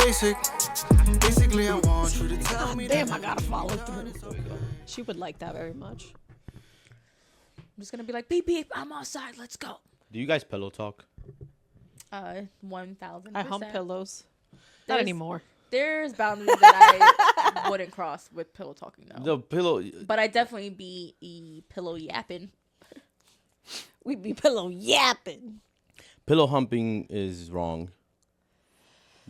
basic. Basically, I want you to tell me. Damn, I gotta follow through. She would like that very much. I'm just gonna be like, beep beep, I'm outside, let's go. Do you guys pillow talk? 1,000%. I hump pillows. Not anymore. There's boundaries that I wouldn't cross with pillow talking though. The pillow. But I definitely be pillow yapping. We be pillow yapping. Pillow humping is wrong.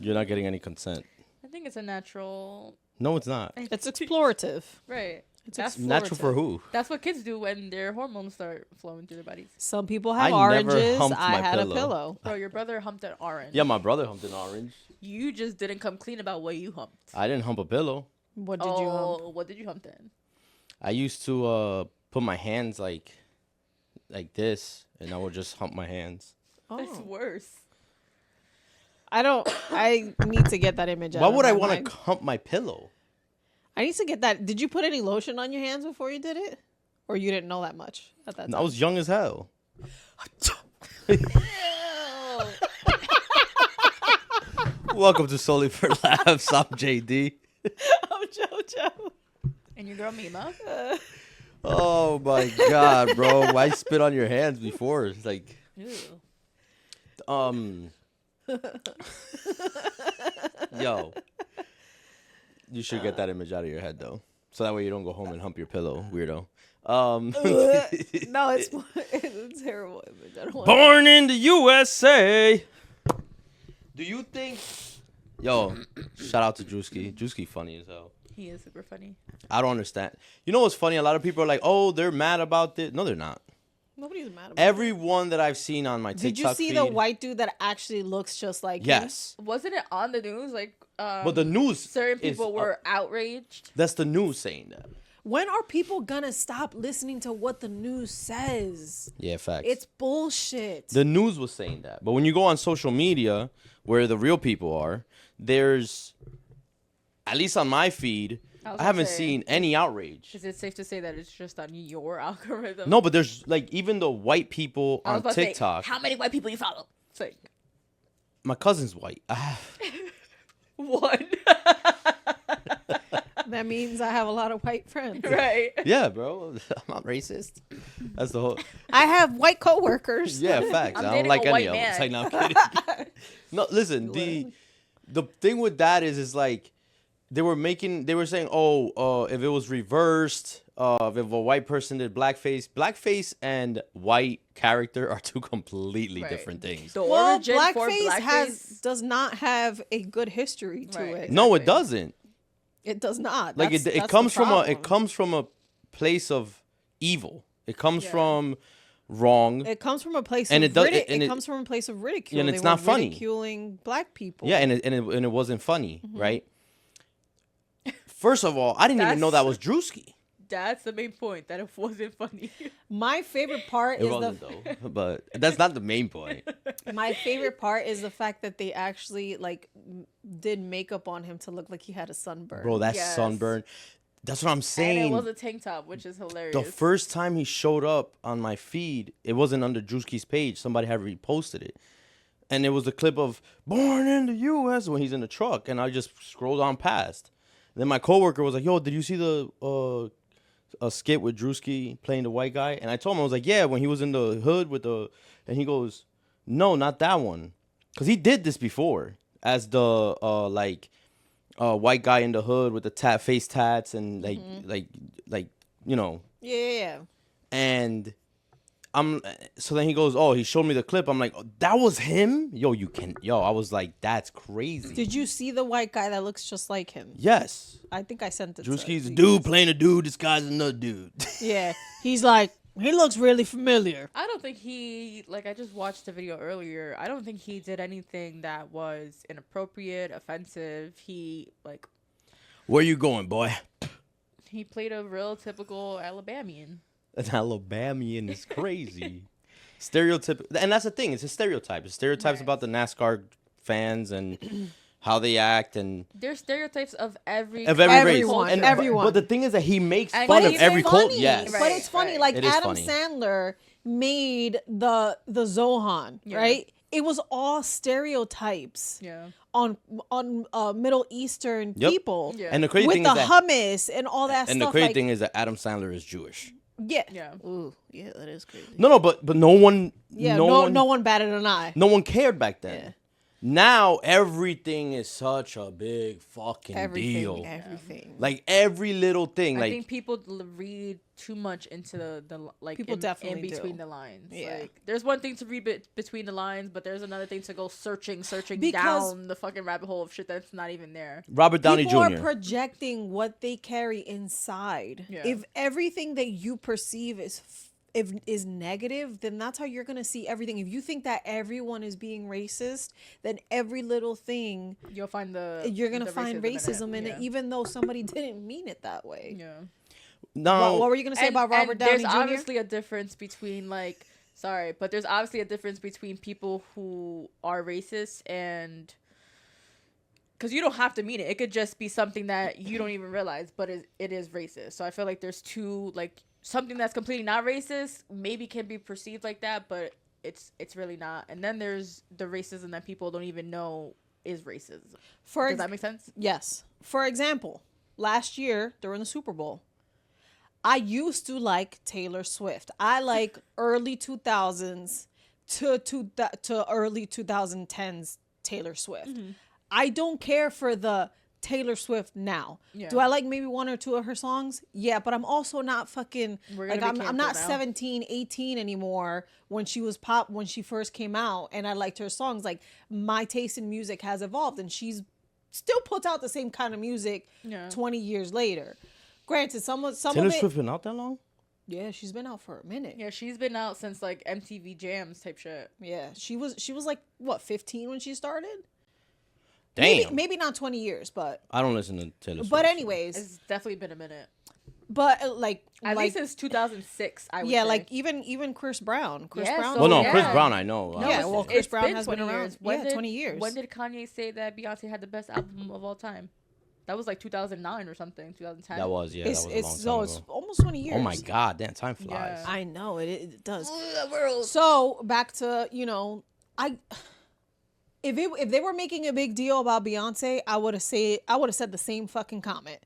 You're not getting any consent. I think it's a natural. No, it's not. It's explorative. Right. That's Natural for who? That's what kids do when their hormones start flowing through their bodies. Some people have I never oranges. humped I my had pillow. a pillow. Bro, your brother humped an orange. Yeah, my brother humped an orange. You just didn't come clean about what you humped. I didn't hump a pillow. What did you hump? What did you hump then? I used to put my hands like this, and I would just hump my hands. That's worse. I need to get that image out. Why would I want to hump my pillow? I need to get that. Did you put any lotion on your hands before you did it? Or you didn't know that much at that time? I was young as hell. Welcome to Souly for Laughs. I'm JD. I'm JoJo. And your girl Mima. Oh my god, bro! Why spit on your hands before? It's like, yo, you should get that image out of your head though, so that way you don't go home and hump your pillow, weirdo. No, it's a terrible image. I don't want Born in the USA. Do you think? Yo, shout out to Druski. Druski funny as hell. He is super funny. I don't understand. You know what's funny? A lot of people are like, "Oh, they're mad about this." No, they're not. Nobody's mad about Everyone that I've seen on my TikTok Did you see feed, the white dude that actually looks just like him? Yes. Wasn't it on the news? Like, But the news certain is people were outraged. That's the news saying that. When are people gonna stop listening to what the news says? Yeah, facts. It's bullshit. The news was saying that. But when you go on social media, where the real people are, there's, at least on my feed, I haven't seen any outrage. Is it safe to say that it's just on your algorithm? No, but there's, like, even the white people I was on about to say, TikTok. how many white people you follow? It's like, My cousin's white. one. That means I have a lot of white friends. Right. Yeah, bro. I'm not racist. That's the whole. I have white coworkers. Yeah, facts. I'm I don't dating like a any white of them. It's like, man. no, I'm kidding. No, listen. The thing with that is like they were saying, if it was reversed, if a white person did blackface and white character are two completely different things. The Well, origin for blackface does not have a good history to it. No, it doesn't. It does not. Like That's it comes the from problem. it comes from a place of evil. It comes from wrong. It comes from a place And of it does- ridicule. and It it- comes from a place of ridicule. and They it's were not funny. ridiculing black people. Yeah, and it wasn't funny, right? First of all, I didn't even know that was Druski. That's the main point, that it wasn't funny. My favorite part It is wasn't though, but that's not the main point. my favorite part is the fact that they actually did makeup on him to look like he had a sunburn. Bro, that Yes. sunburn. That's what I'm saying. And it was a tank top, which is hilarious. The first time he showed up on my feed, it wasn't under Druski's page. Somebody had reposted it. And it was a clip of Born in the US when he's in the truck. And I just scrolled on past. Then my coworker was like, yo, did you see the a skit with Druski playing the white guy? And I told him, I was like, yeah, when he was in the hood with the... And he goes, no, not that one. Because he did this before as the white guy in the hood with the face tats and you know. Yeah. And so then he goes, oh, he showed me the clip. I'm like, oh, that was him? I was like, that's crazy. Did you see the white guy that looks just like him? Yes. I think I sent it Druski's to a you. dude playing a dude disguised as another dude. Yeah. He's like, he looks really familiar. I don't think he, I just watched the video earlier. I don't think he did anything that was inappropriate, offensive. He, Where you going, boy? he played a real typical Alabamian. An Alabamian is crazy. Stereotype. And that's the thing. It's a stereotype. It's stereotypes about the NASCAR fans and how they act. And There's stereotypes of every race. Everyone. And, everyone. But the thing is that he makes And fun of it's every funny. cult. Yes. But it's funny. Right. Like It is Adam funny. Sandler made the Zohan, Yeah. right? it was all stereotypes Yeah. on Middle Eastern Yep. people. Yeah. And the crazy With thing the is that, hummus and all that and stuff. the crazy like, thing is that Adam Sandler is Jewish. yeah. Yeah. Ooh, yeah, that is crazy. No, but no one, Yeah, no one batted an eye. one, no one cared back then. Yeah. Now everything is such a big fucking Everything, deal. everything. Like every little thing. I Like think people read too much into the like People in definitely between do. the lines. Yeah. Like there's one thing to read between the lines, but there's another thing to go searching Because- down the fucking rabbit hole of shit that's not even there. Robert Downey People Jr. are projecting what they carry inside. Yeah. If everything that you perceive is negative, then that's how you're gonna see everything. If you think that everyone is being racist, then every little thing You'll find the you're gonna the find racism in yeah. it, even though somebody didn't mean it that way. Yeah. No, What were you gonna say about Robert Downey There's Jr.? obviously a difference between like but there's obviously a difference between people who are racist and because you don't have to mean it. It could just be something that you don't even realize, but it is racist. So I feel like there's two like something that's completely not racist maybe can be perceived like that, but it's really not. And then there's the racism that people don't even know is racism. Does that make sense? Yes. For example, last year during the Super Bowl, I used to like Taylor Swift. I like early 2000s to early 2010s Taylor Swift. I don't care for the Taylor Swift now. Yeah. Do I like maybe one or two of her songs? Yeah, but I'm also not fucking We're like gonna be I'm not canceled now. 17, 18 anymore when she first came out and I liked her songs. Like my taste in music has evolved and she's still puts out the same kind of music Yeah. 20 years later. Granted, some Taylor of it, Swift been out that long? yeah, she's been out for a minute. Yeah, she's been out since like MTV Jams type shit. Yeah, she was like what 15 when she started. Damn. Maybe not 20 years, but I don't listen to Taylor Swift. anyways, It's definitely been a minute. but At least since 2006, I would yeah, say. like even Chris Brown. Chris Yeah, Brown. so Well, no, yeah. Chris Brown, I know. No, Yeah, it's- well, Chris it's Brown has been 20 around. years. Yeah, 20 years. When did Kanye say that Beyonce had the best album of all time? That was like 2009 or something, 2010. That was, yeah, that was a long time so ago. it's almost 20 years. Oh my god, damn, time flies. Yeah. I know it does. The world. So back to if they were making a big deal about Beyonce, I would have said the same fucking comment.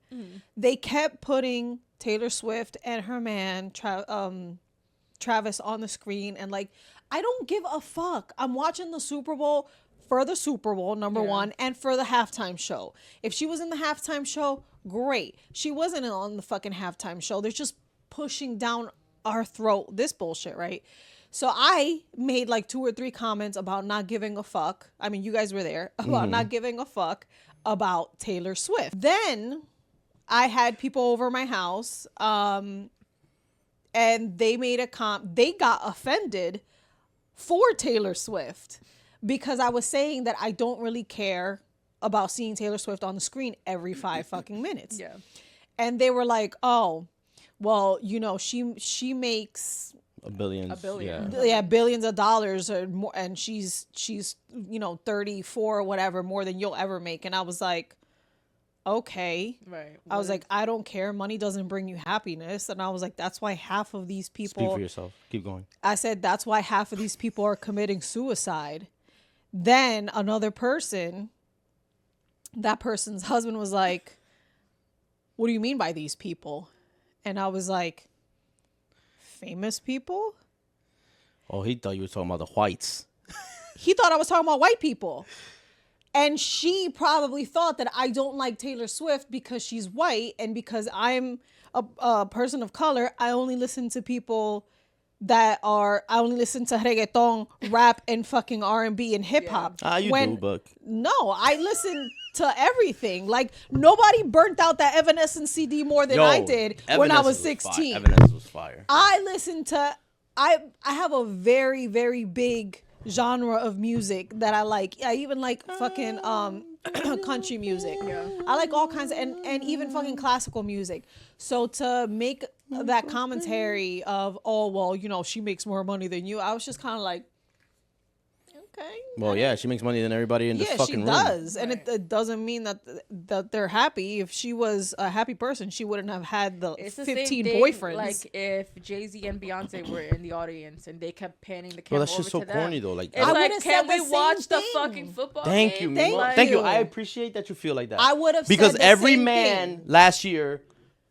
They kept putting Taylor Swift and her man Travis on the screen, and like I don't give a fuck. I'm watching the Super Bowl for the Super Bowl, number one, and for the halftime show. If she was in the halftime show, great. She wasn't on the fucking halftime show. They're just pushing down our throat this bullshit, right? So I made like 2 or 3 comments about not giving a fuck. I mean, you guys were there about not giving a fuck about Taylor Swift. Then I had people over my house, and they made they got offended for Taylor Swift because I was saying that I don't really care about seeing Taylor Swift on the screen every 5 fucking minutes. Yeah. And they were like, "Oh, well, she makes A billion. Yeah. billions of dollars or more, and she's 34 or whatever more than you'll ever make." And I was like, okay. Right. I was like, I don't care. Money doesn't bring you happiness. And I was like, that's why half of these people. Speak for yourself. Keep going. I said, that's why half of these people are committing suicide. Then another person, that person's husband was like, what do you mean by these people? And I was like, famous people? Oh, he thought you were talking about the whites. He thought I was talking about white people. And she probably thought that I don't like Taylor Swift because she's white, and because I'm a person of color, I only listen to people I only listen to reggaeton, rap, and fucking R&B and hip hop. You do, but No, I listen to everything. Like, nobody burnt out that Evanescence CD more than I did when I was 16. Evanescence was fire. I listen to, I have a very, very big genre of music that I like. I even like fucking country music. Yeah. I like all kinds of, and even fucking classical music. So to make that commentary of, oh, well, she makes more money than you, I was just kind of like, okay. Well, yeah, she makes money than everybody in this Yeah, fucking she room. does, and Right. it doesn't mean that they're happy. If she was a happy person, she wouldn't have had the It's the 15 same thing, boyfriends. like if Jay-Z and Beyonce were in the audience and they kept panning the Bro, camera that's over just so to them. corny though. Like, It's I like, would've can said we the same watch the thing. fucking football thank game? you, Thank Mimo. you. Thank you. I appreciate that you feel like that. I would have because said the every same man thing. last year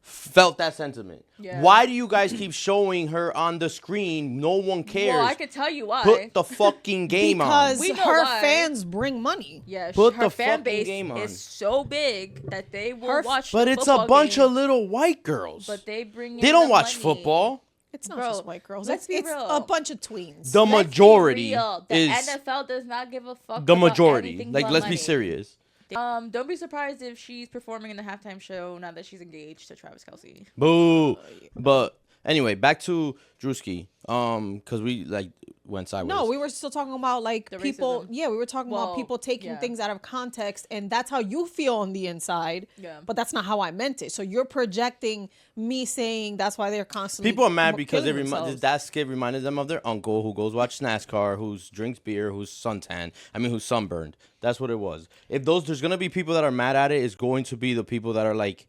felt that sentiment. Yeah. Why do you guys keep showing her on the screen? No one cares. Well, I can tell you why. Put the fucking game because on. We know her why. fans bring money. Yeah, Put her the fan fucking base game on. is so big that they will Her- watch. But the it's a football bunch game, of little white girls. But they bring. They in don't the watch money. football. It's not Bro, just white girls. let's be It's real. a bunch of tweens. The Let's be majority real. The is NFL does not give a fuck. the about majority. anything Like, but let's money. be serious. Don't be surprised if she's performing in the halftime show now that she's engaged to Travis Kelce. Boo. But anyway, back to Druski. Because we like went sideways. No, we were still talking about like The people. racism. Yeah, we were talking Well, about people taking yeah. things out of context, and that's how you feel on the inside. Yeah. But that's not how I meant it. So you're projecting me saying that's why they're constantly. People are mad because killing themselves. that skit reminded them of their uncle who goes watch NASCAR, who's drinks beer, who's who's sunburned. That's what it was. If there's gonna be people that are mad at it, it's going to be the people that are like,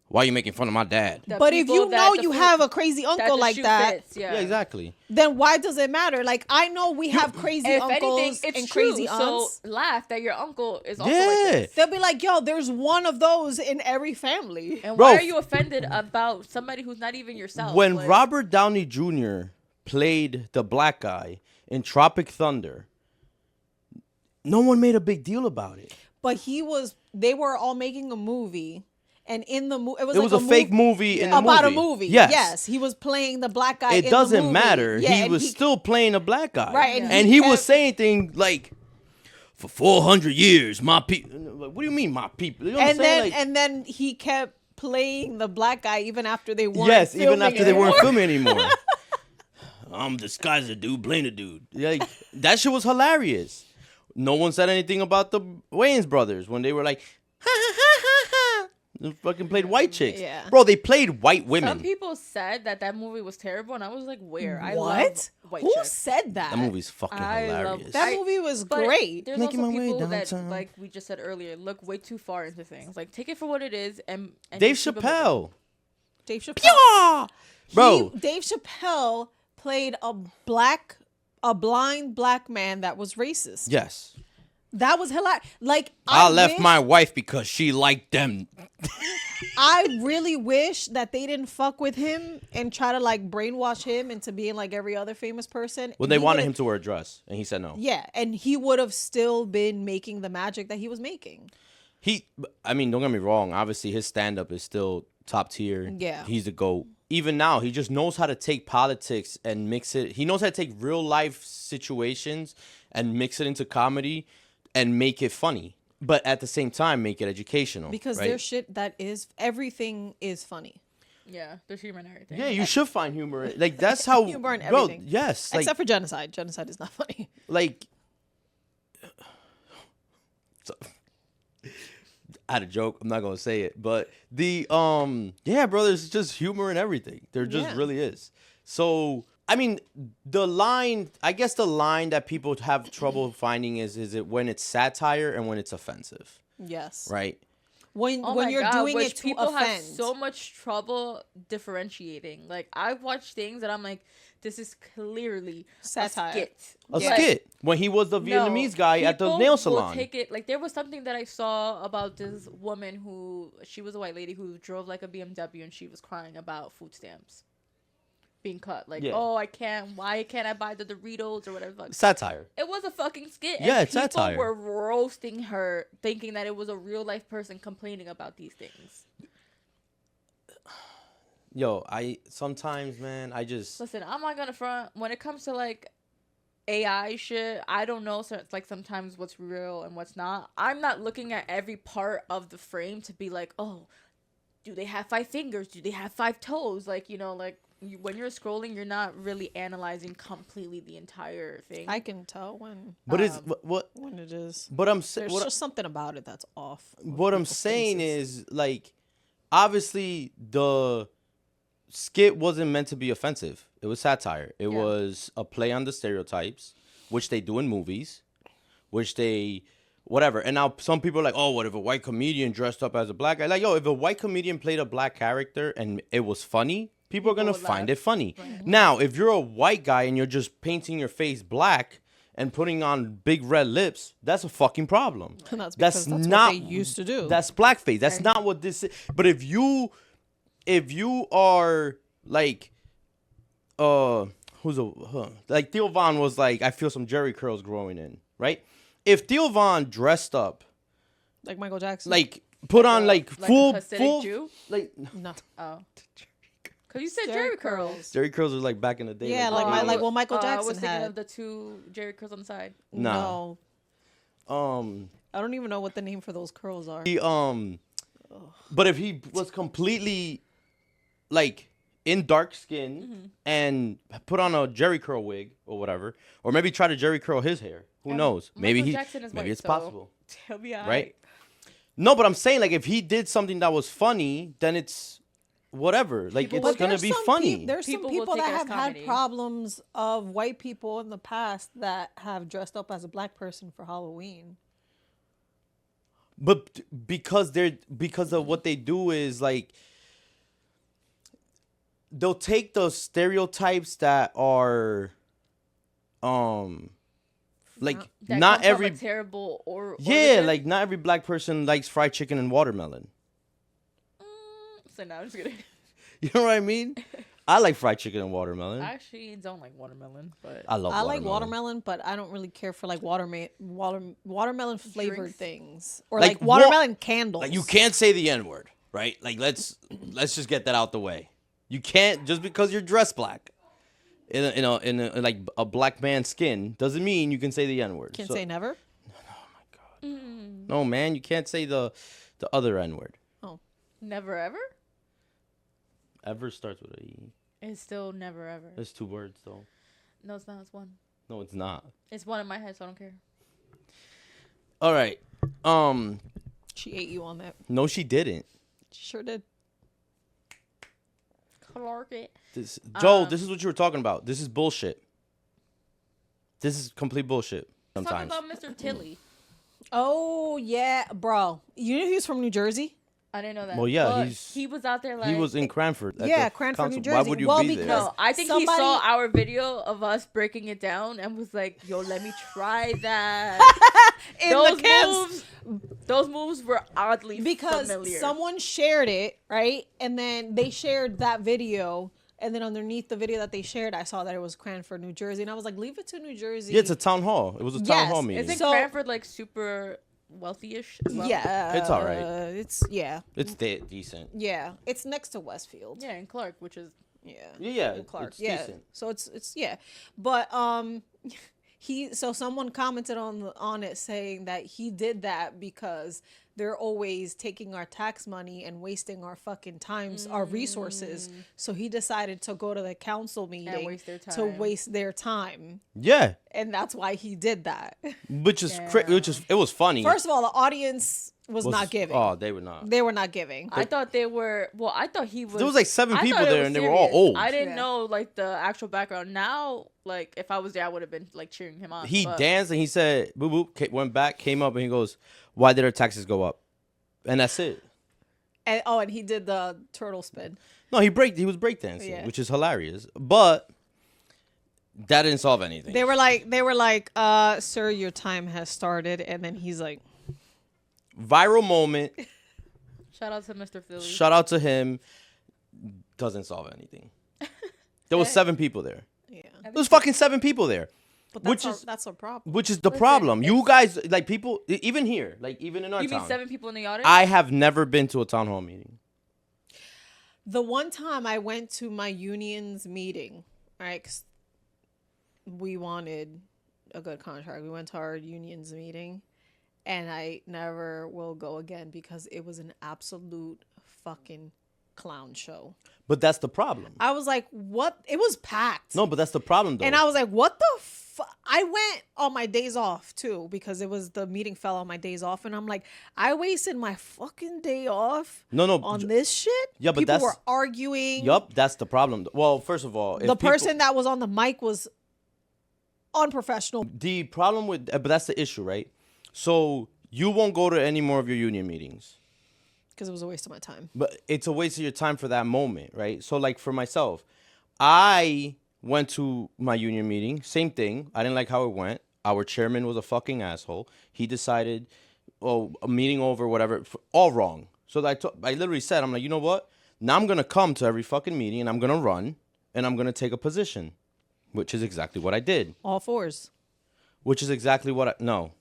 "Why are you making fun of my dad?" The But if people you that know the you food- have a crazy that uncle the like shoe that, fits, Yeah, exactly. then why does it matter? Like I know we have crazy If uncles anything, it's and true. crazy aunts. So laugh that your uncle is also Yeah. like this. They'll be like, "Yo, there's one of those in every family." And Bro, why are you offended about somebody who's not even yourself? When Like, Robert Downey Jr. played the black guy in Tropic Thunder, no one made a big deal about it. But they were all making a movie, and in the movie, it was It like was a fake movie in the about movie. a movie. Yes. He was playing the black guy. It in doesn't the movie. matter. Yeah, He and was still playing a black guy. Right, and And he he was kept- saying things like, for 400 years, my people. What do you mean, my people? You know what I'm and saying? then Like, and then he kept playing the black guy even after they weren't. yes, even filming after they weren't anymore. filming anymore. I'm disguised a dude, blame the dude. Like, that shit was hilarious. No one said anything about the Wayans brothers when they were like, ha ha ha ha ha. They fucking played white chicks. Yeah. Bro, they played white women. some people said that movie was terrible, and I was like, where? I What? love white Who chicks. said that? That movie's fucking I love hilarious. That I- movie was But great. There's Making also my way people that, downtown. like we just said earlier, look way too far into things. Like, take it for what it is, and Dave just keep it moving. Chappelle. Dave Chappelle. Yeah! Bro, Dave Chappelle played a blind black man that was racist. yes. That was hilarious. Like I left wish- my wife because she liked them. I really wish that they didn't fuck with him and try to like brainwash him into being like every other famous person. Well, they He wanted would've- him to wear a dress, and he said no. Yeah, and he would have still been making the magic that he was making. I mean, don't get me wrong. Obviously, his stand-up is still top tier. Yeah. He's the GOAT. Even now, he just knows how to take politics and mix it. He knows how to take real-life situations and mix it into comedy and make it funny. But at the same time, make it educational. Because right? there's shit that is everything is funny. Yeah, there's humor and everything. Yeah, you should find humor. Like, that's how... Humor in bro, everything. yes. Like, Except for genocide. Genocide is not funny. like... So, I had a joke. I'm not gonna say it, but yeah, bro, there's just humor in everything. There just Yeah. really is. So I mean, the line that people have trouble finding is it when it's satire and when it's offensive, Yes. right? When Oh when my you're God, doing which it to people offend. have so much trouble differentiating. Like, I watch things that I'm like, this is clearly Satire. a skit. A Yeah. skit when he was the No, Vietnamese guy at the people nail will salon. Take it like there was something that I saw about this woman she was a white lady who drove like a BMW and she was crying about food stamps being cut. Like, Yeah. oh, why can't I buy the Doritos or whatever? Satire. It was a fucking skit. Yeah, and it's satire. People were roasting her, thinking that it was a real life person complaining about these things. Yo, sometimes, man, I just Listen, I'm not gonna front. When it comes to like AI shit, I don't know. So it's like sometimes what's real and what's not. I'm not looking at every part of the frame to be like, oh, do they have 5 fingers? Do they have 5 toes? Like, you know, like when you're scrolling, you're not really analyzing completely the entire thing. I can tell when but it's what when it is. but I'm saying There's just something about it that's off. with what I'm people's saying faces. is, like, obviously the skit wasn't meant to be offensive. It was satire. It Yeah. was a play on the stereotypes, which they do in movies. which they whatever. And now some people are like, oh, what if a white comedian dressed up as a black guy? Like, yo, if a white comedian played a black character and it was funny, people are gonna find it funny. Right. Now, if you're a white guy and you're just painting your face black and putting on big red lips, that's a fucking problem. That's not what they used to do. That's blackface. That's not what this is. But if you are like like Theo Von was like, I feel some Jerry curls growing in, right? If Theo Von dressed up like Michael Jackson, like put on like full Jew? Like no. Oh. Cause you said Jerry curls. Jerry curls was like back in the day. Yeah, like what Michael Jackson I was thinking had. of the 2 Jerry curls on the side. No. I don't even know what the name for those curls are. But if he was completely like in dark skin and put on a Jerry curl wig or whatever, or maybe try to Jerry curl his hair. Who knows? Maybe it's possible. He'll be all right? No, but I'm saying like if he did something that was funny, then it's whatever. Like it's gonna be funny. There's some people that have had problems of white people in the past that have dressed up as a black person for Halloween. But because of what they do is like they'll take those stereotypes that are like that not every terrible or like not every black person likes fried chicken and watermelon. So now I'm just kidding. You know what I mean? I like fried chicken and watermelon. I actually don't like watermelon, but I like watermelon, but I don't really care for like watermelon flavored things or like watermelon candles. Like you can't say the N-word, right? Like let's just get that out the way. You can't just because you're dressed black in a like a black man's skin doesn't mean you can say the N-word. Can't say never. Oh my god. No man, you can't say the other N-word. Oh, never ever. Ever starts with a E. It's still never ever. There's 2 words though. No, it's not. It's 1. No, it's not. It's 1 in my head, so I don't care. All right. She ate you on that. No, she didn't. She sure did. Clark it. Joe, this is what you were talking about. This is bullshit. This is complete bullshit. Sometimes. Talking about Mr. Tilly. Oh yeah, bro. You knew he was from New Jersey? I didn't know that. Well, yeah, but he was out there like he was in Cranford. Cranford, New Jersey. Why would you be there? No, I think he saw our video of us breaking it down and was like, "Yo, let me try that." Those moves were oddly familiar. Someone shared it, right? And then they shared that video. And then underneath the video that they shared, I saw that it was Cranford, New Jersey. And I was like, leave it to New Jersey. Yeah, it's a town hall. It was a town hall meeting. Isn't Cranford like super wealthy-ish as well? Yeah. It's all right. It's decent. Yeah. It's next to Westfield. Yeah, in Clark, which is... Yeah, Clark. It's decent. So it's But someone commented on it saying that he did that because they're always taking our tax money and wasting our fucking times, our resources. So he decided to go to the council meeting to waste their time. Yeah. And that's why he did that. Which it was funny. First of all, the audience was not giving. Oh, they were not. They were not giving. I thought they were. Well, I thought he was. There was like 7 people there, and they were all old. I didn't know like the actual background. Now, like if I was there, I would have been like cheering him on. He danced and he said, "Boop boop." Went back, came up, and he goes, "Why did our taxes go up?" And that's it. And he did the turtle spin. No, he was breakdancing, which is hilarious. But that didn't solve anything. They were like, sir, your time has started, and then he's like, viral moment. Shout out to Mr. Philly. Shout out to him. Doesn't solve anything. There was 7 people there. Yeah. There was fucking 7 people there. But that's a problem. Which is the problem. You guys, like people, even here, like even in our town. You mean 7 people in the audience? I have never been to a town hall meeting. The one time I went to my union's meeting, right? 'Cause we wanted a good contract. We went to our union's meeting, and I never will go again because it was an absolute fucking clown show. But that's the problem. I was like, what? It was packed. No, but that's the problem, though. And I was like, what the fuck? I went on my days off, too, because the meeting fell on my days off. And I'm like, I wasted my fucking day off on this shit? Yeah, but people were arguing. Yup, that's the problem. Well, first of all, the person that was on the mic was unprofessional. The problem with, but that's the issue, right? So you won't go to any more of your union meetings. Because it was a waste of my time. But it's a waste of your time for that moment, right? So, like, for myself, I went to my union meeting. Same thing. I didn't like how it went. Our chairman was a fucking asshole. He decided, a meeting over, whatever, all wrong. So I literally said, I'm like, you know what? Now I'm going to come to every fucking meeting, and I'm going to run, and I'm going to take a position, which is exactly what I did. All fours. Which is exactly what I... No.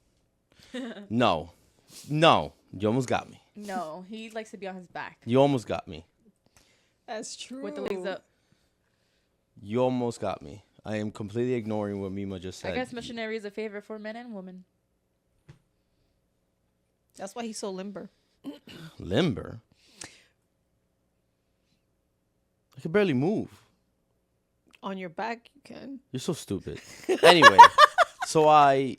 No. You almost got me. No, he likes to be on his back You almost got me. That's true. with the legs up. You almost got me. I am completely ignoring what Mima just said. I guess missionary is a favorite for men and women. That's why he's so limber. Limber? I can barely move. On your back, you can. You're so stupid. Anyway, so I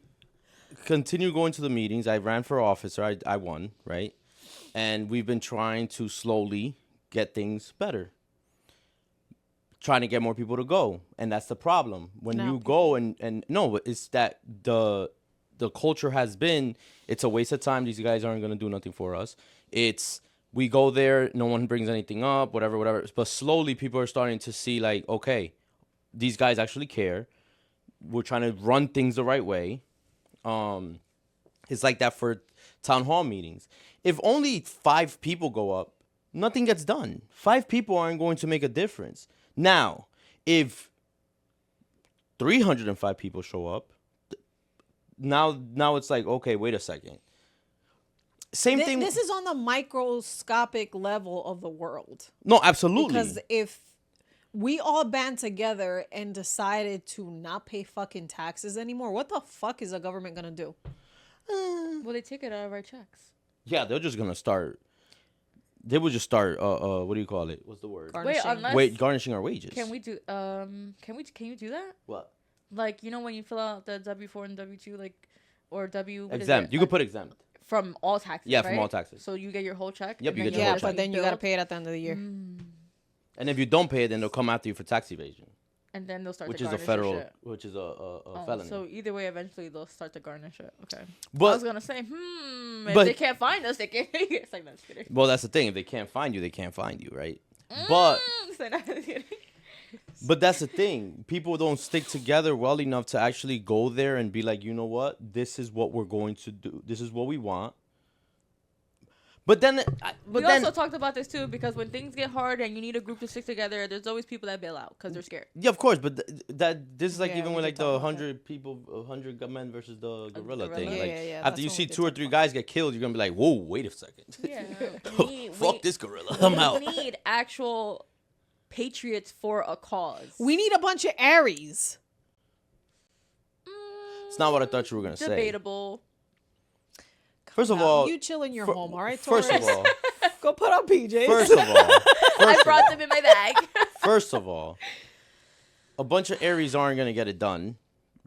continue going to the meetings. I ran for office. I won, right? And we've been trying to slowly get things better. Trying to get more people to go. And that's the problem. When No. you go and no, it's that the culture has been, it's a waste of time. These guys aren't going to do nothing for us. It's, we go there, no one brings anything up, whatever. But slowly people are starting to see like, okay, these guys actually care. We're trying to run things the right way. It's like that for town hall meetings. If only 5 people go up, nothing gets done. 5 people aren't going to make a difference. Now, if 305 people show up, now it's like, okay, wait a second. Same thing. This is on the microscopic level of the world. No, absolutely. Because if we all band together and decided to not pay fucking taxes anymore, what the fuck is the government gonna do? Well, they take it out of our checks. Yeah, they're just gonna start. They would just start. What do you call it? What's the word? Garnishing. Wait, unless Wait, garnishing our wages. can we do can you do that? What? Like, you know, when you fill out the W4 and W2, like, or W what is Exempt. it? You could put exempt. From all taxes. Yeah, right? from all taxes. So you get your whole check. Yep, and you then get your Yeah, whole check. but then you gotta pay it at the end of the year. And if you don't pay it, then they'll come after you for tax evasion, And then they'll start which to is a garnish your federal, shit. which is a Oh, felony. so either way, eventually they'll start to garnish it. Okay. But- I was gonna say, if but- they can't find us, they can't. It's like, no, just kidding. Well, that's the thing. If they can't find you, they can't find you, right? But So, no, just kidding. but that's the thing. People don't stick together well enough to actually go there and be like, you know what? This is what we're going to do. This is what we want. But then, We also talked about this too, because when things get hard and you need a group to stick together, there's always people that bail out because they're scared. yeah, of course. But this is like Yeah, even we with did like talk the about 100 people, 100 men versus the gorilla gorilla. thing. Yeah, Like yeah, after that's you what see we did 2 or talk 3 about. guys get killed, you're gonna be like, whoa, wait a second. Yeah. Fuck this gorilla. I'm out. We need actual patriots for a cause. We need a bunch of Aries. It's not what I thought you were gonna say. Debatable. First of Now, all, you chill in your fir- home, all right? First of Taurus? all, Go put on PJs. first of all, I brought them in my bag. First of all, a bunch of Aries aren't gonna get it done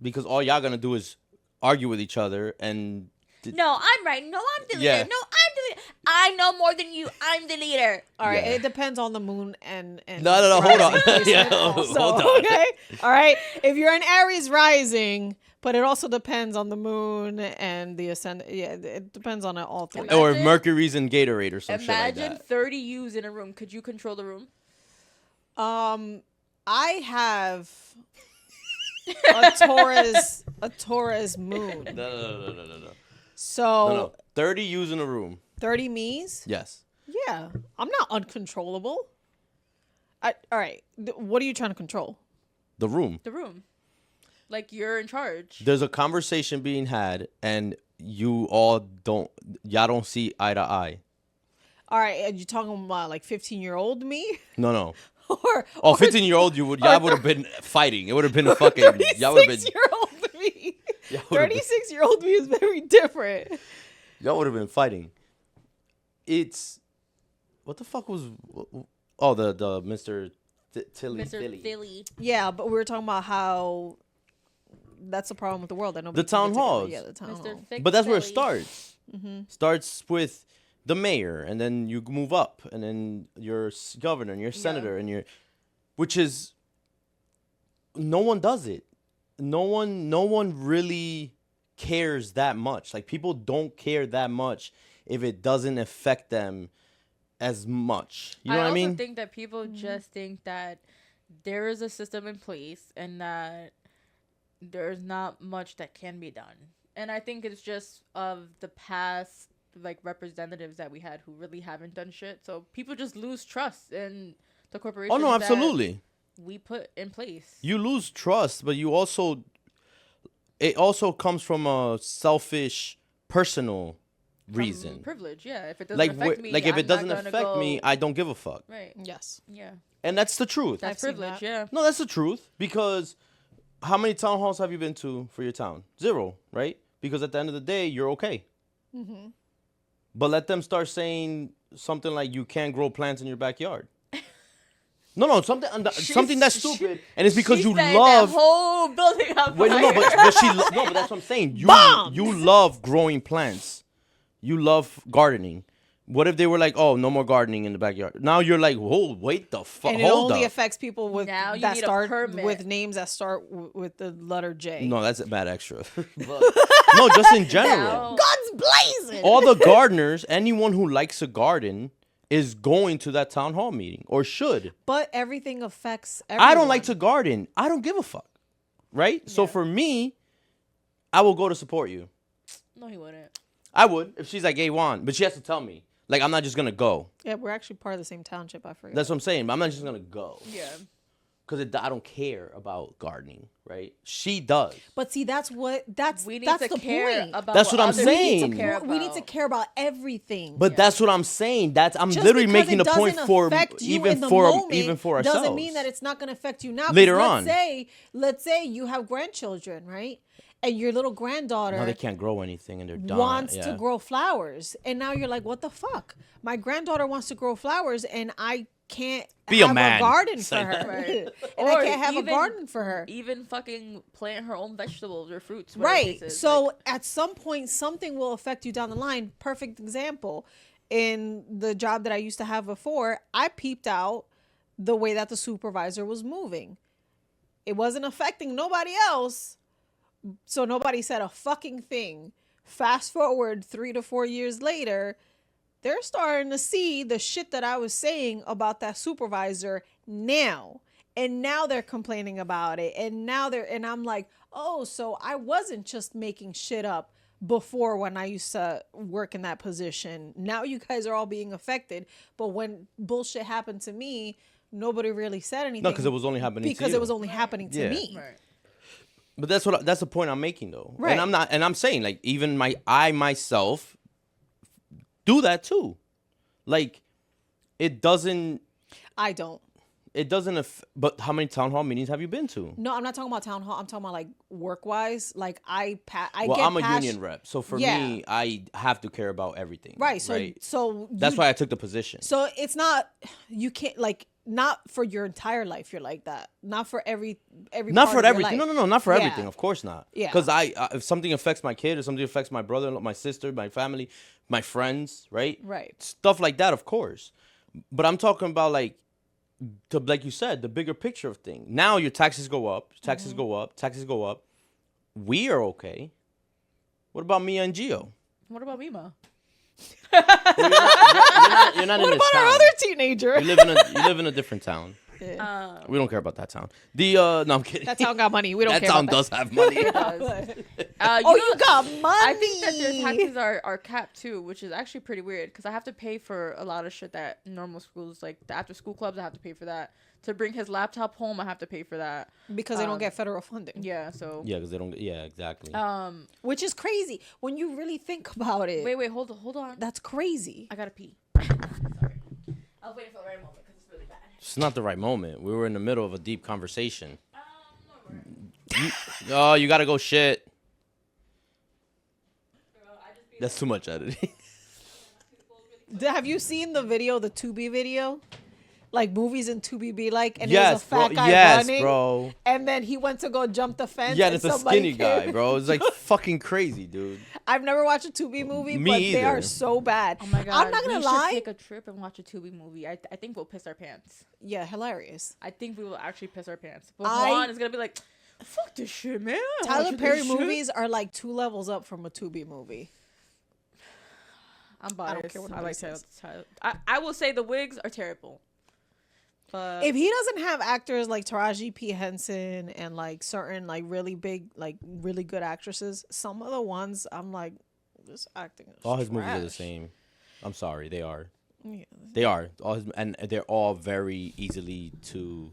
because all y'all gonna do is argue with each other and No, I'm right. No, I'm the leader. Yeah. No, I'm the leader. I know more than you. I'm the leader. All right, Yeah. it depends on the moon and No, hold on. rising Yeah, placement also, hold on. Okay, all right. If you're an Aries rising, but it also depends on the moon and the ascendant. Yeah, it depends on all 3. Imagine- or Mercury's in Gatorade or some shit like Imagine that. 30 U's in a room. Could you control the room? I have a Taurus moon. No. So No. 30 U's in a room. 30 me's. Yes. Yeah, I'm not uncontrollable. All right, what are you trying to control? The room. The room. Like, you're in charge. There's a conversation being had, and y'all don't see eye to eye. All right, are you talking about like 15-year-old me? No. or 15-year-old, y'all would have been fighting. It would have been a fucking, y'all would have been, 36-year-old me. y'all would've been- 36-year-old me is very different. y'all would have been fighting. It's, what the fuck was, oh, the Mr. Tilly. Mr. Philly. Yeah, but we were talking about how that's the problem with the world. That nobody The can town get together. halls. Yeah, the town Mr. hall. Thick But that's where it Philly. starts. Starts with the mayor, and then you move up, and then your governor, and your senator, and your, which is, no one does it. no one really cares that much. Like, people don't care that much if it doesn't affect them as much. You know what I mean? I also think that people just think that there is a system in place and that there's not much that can be done. And I think it's just of the past, like, representatives that we had who really haven't done shit. So people just lose trust in the corporations. Oh no, absolutely. We put in place. You lose trust, but it also comes from a selfish, personal reason. Privilege, yeah. If it doesn't affect me, if I'm it doesn't not gonna affect me, go- I don't give a fuck. Right. Yes. Yeah. And that's the truth. That's seen privilege, that. yeah. No, that's the truth. Because how many town halls have you been to for your town? 0, right? Because at the end of the day, you're okay. Mm-hmm. But let them start saying something like you can't grow plants in your backyard. No, something that's stupid, and it's because you love. that whole building up. Wait, no, but that's what I'm saying. You love growing plants. You love gardening. What if they were like, oh, no more gardening in the backyard? Now you're like, whoa, wait the fuck, And it hold only up. affects people with Now you that need a start permit. with names that start with the letter J. No, that's a bad extra. But, no, just in general. Now- Guns blazing. All the gardeners, anyone who likes a garden, is going to that town hall meeting or should. But everything affects everyone. I don't like to garden. I don't give a fuck. Right? So for me, I will go to support you. No, he wouldn't. I would if she's like, hey, Juan. But she has to tell me. Like, I'm not just going to go. Yeah, we're actually part of the same township. I forget. That's what I'm saying. But I'm not just going to go. Yeah. Because I don't care about gardening. Right? She does. But see, that's We need that's to the care point. about That's what I'm others saying. need to care We need to about. care about everything. But that's what I'm saying. I'm Just literally because making it the point doesn't for affect you even in the for moment even for ourselves. doesn't mean that it's not going to affect you now. 'Cause Later on. Let's say you have grandchildren, right? And your little granddaughter Now they can't grow anything and they're dying. wants Yeah. to grow flowers, and now you're like, what the fuck? My granddaughter wants to grow flowers, and I can't Be a have man. garden for Say her, that. Right. and Or I can't have even- a garden for her. Even fucking plant her own vegetables or fruits. whatever the Right. case is. So Like, at some point, something will affect you down the line. Perfect example. In the job that I used to have before, I peeped out the way that the supervisor was moving. It wasn't affecting nobody else. So nobody said a fucking thing. Fast forward 3 to 4 years later, they're starting to see the shit that I was saying about that supervisor now. And now they're complaining about it. And I'm like, oh, so I wasn't just making shit up before when I used to work in that position. Now you guys are all being affected. But when bullshit happened to me, nobody really said anything. No, because it was only happening to because you. it was only happening to Yeah. me. right. But that's the point I'm making though. Right. And I'm saying like even I myself do that too. Like it doesn't but how many town hall meetings have you been to? No, I'm not talking about town hall. I'm talking about like work wise. Like I'm a union rep. So for me, I have to care about everything. Right. So right? so That's why I took the position. So it's not you can't like not for your entire life you're like that. Not for every Not part for of your everything. life. No, not for Yeah. everything. Of course not. Yeah. Because if something affects my kid, or something affects my brother, my sister, my family, my friends, right? Right. Stuff like that, of course. But I'm talking about like you said, the bigger picture of things. Now your taxes go up, taxes Mm-hmm. go up, taxes go up. We are okay. What about Mia and Gio? What about Mima? You're not in What this about town. our other teenager? You live in a different town. We don't care about that town. No, I'm kidding. That town got money. We don't that care town about does have money. It does. You got money. I think that their taxes are capped too, which is actually pretty weird because I have to pay for a lot of shit that normal schools, like the after school clubs, I have to pay for that. To bring his laptop home, I have to pay for that. because they don't get federal funding. Yeah, so. Yeah, because they don't. Yeah, exactly. Which is crazy when you really think about it. Wait, hold on. That's crazy. I gotta pee. Sorry. I was waiting for the right moment because it's really bad. It's not the right moment. We were in the middle of a deep conversation. You gotta go shit. That's too much editing. Have you seen the video, the Tubi video? Like movies in Tubi be like, and Yes, there's a fat bro. guy Yes, running, bro. and then he went to go jump the fence. Yeah, and it's a somebody skinny guy, came- bro. It's like fucking crazy, dude. I've never watched a Tubi movie, Me but they are either. so bad. Oh my god. I'm not gonna we lie. should take a trip and watch a Tubi movie. I think we'll piss our pants. Yeah, hilarious. I think we will actually piss our pants. But I- Juan is gonna be like, Fuck this shit, man. I don't Tyler watch Perry this shit. movies are like 2 levels up from a Tubi movie. I'm biased. don't care what I nobody like says. Tyler. I will say the wigs are terrible. But If he doesn't have actors like Taraji P. Henson and like certain like really big, like really good actresses, some of the ones I'm like, this acting is All his movies are the trash. same. I'm sorry, they are. Yeah. They are. And they're all very easily to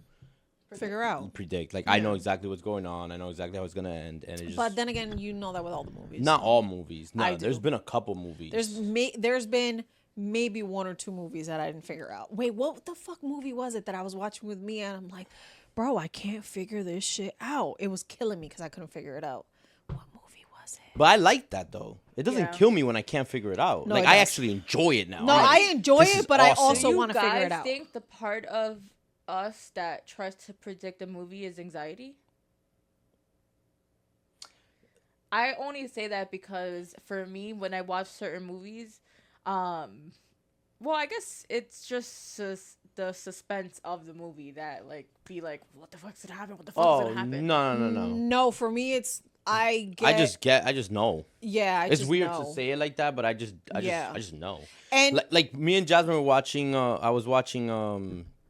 Figure out. predict. Like I know exactly what's going on. I know exactly how it's gonna end, and it just. But then again, you know that with all the movies. not all movies. No, I there's do. been a couple movies. There's been maybe 1 or 2 movies that I didn't figure out. Wait, what the fuck movie was it that I was watching with Mia and I'm like, bro, I can't figure this shit out. It was killing me because I couldn't figure it out. What movie was it? But I like that though. It doesn't Yeah. kill me when I can't figure it out. No, Like it I does. actually enjoy it now. No, I'm like, I enjoy this it, is but I awesome. also do you want to figure it guys out. think the part of us that tries to predict a movie is anxiety? I only say that because for me, when I watch certain movies, well, I guess it's just the suspense of the movie that like be like, what the fuck's gonna happen? What the fuck's Oh gonna happen? no. No, for me it's I I just know. yeah. It's just weird know. to say it like that, but I just Yeah. know. And Like me and Jasmine were watching. I was watching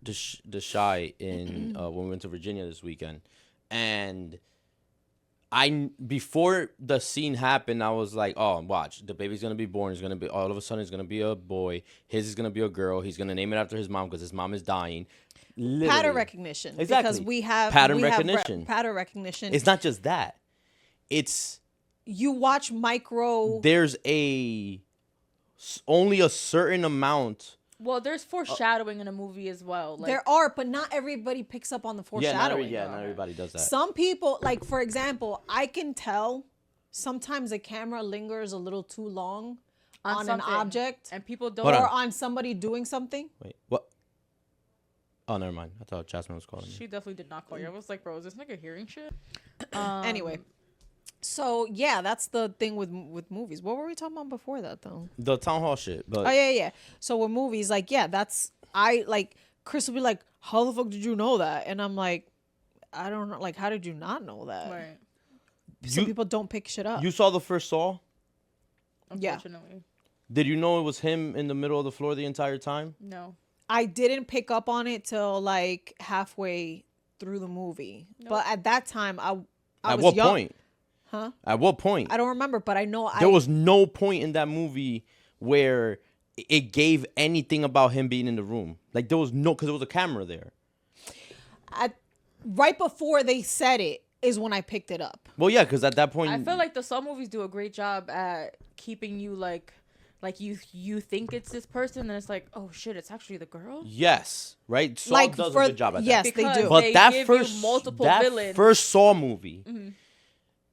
the Shy in when we went to Virginia this weekend, and before the scene happened, I was like, oh, watch, the baby's gonna be born. It's gonna be all of a sudden it's gonna be a boy. His is gonna be a girl. He's gonna name it after his mom because his mom is dying. pattern Literally. recognition. Exactly. Because we have Pattern we have recognition. pattern recognition. It's not just that. It's You watch micro. there's only a certain amount. Well, there's foreshadowing in a movie as well. Like, There are, but not everybody picks up on the foreshadowing. Not everybody does that. Some people, like for example, I can tell sometimes the camera lingers a little too long on an something. object and people don't. Hold or on. on somebody doing something. Wait, what? Oh, never mind. I thought Jasmine was calling me. She definitely did not call you. I was like, bro, is this nigga hearing shit? Anyway, so yeah, that's the thing with movies. What were we talking about before that though? The town hall shit, but Oh yeah. So with movies, like I like Chris will be like, how the fuck did you know that? And I'm like, I don't know. Like, how did you not know that? Right. Some people don't pick shit up. You saw the first Saw? Yeah. Unfortunately. Did you know it was him in the middle of the floor the entire time? No. I didn't pick up on it till like halfway through the movie. But at that time, I At was what young. point? Huh? At what point? I don't remember, but I know There was no point in that movie where it gave anything about him being in the room. Like there was no, because there was a camera there. Right before they said it is when I picked it up. Well, yeah, because at that point, I feel like the Saw movies do a great job at keeping you like you think it's this person and it's like, oh shit, it's actually the girl. yes, right. Saw Like does for a good job at yes, that. they Because do. But they that give first you multiple that villains. first Saw movie,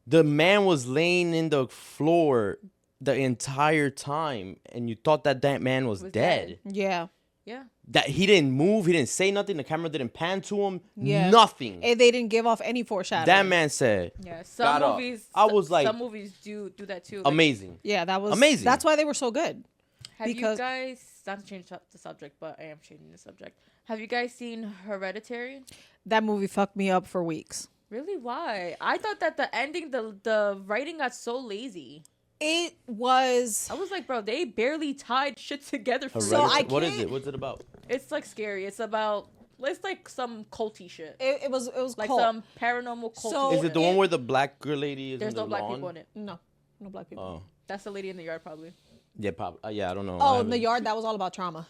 the man was laying in the floor the entire time, and you thought that man was dead. Yeah. Yeah. That he didn't move, he didn't say nothing. The camera didn't pan to him. Yeah. Nothing. And they didn't give off any foreshadowing. That man said, Yeah. Got Some up. movies. I was like- some movies do that too. Like, amazing. Yeah, that was Amazing. That's why they were so good. Have because- you guys? Not to change the subject, but I am changing the subject. Have you guys seen Hereditary? That movie fucked me up for weeks. Really? Why? I thought that the ending, the writing got so lazy. It was I was like, bro, they barely tied shit together for So real. I What is can't- it? What's it about? It's like scary. It's like some culty shit. it was Like cult. some paranormal cult. So- Is it the one where the black girl lady is There's in the no black lawn? people in it. No black people. Oh, That's the lady in the yard, probably. yeah, probably. Yeah, I don't know. I Oh, in the haven't- yard, that was all about trauma.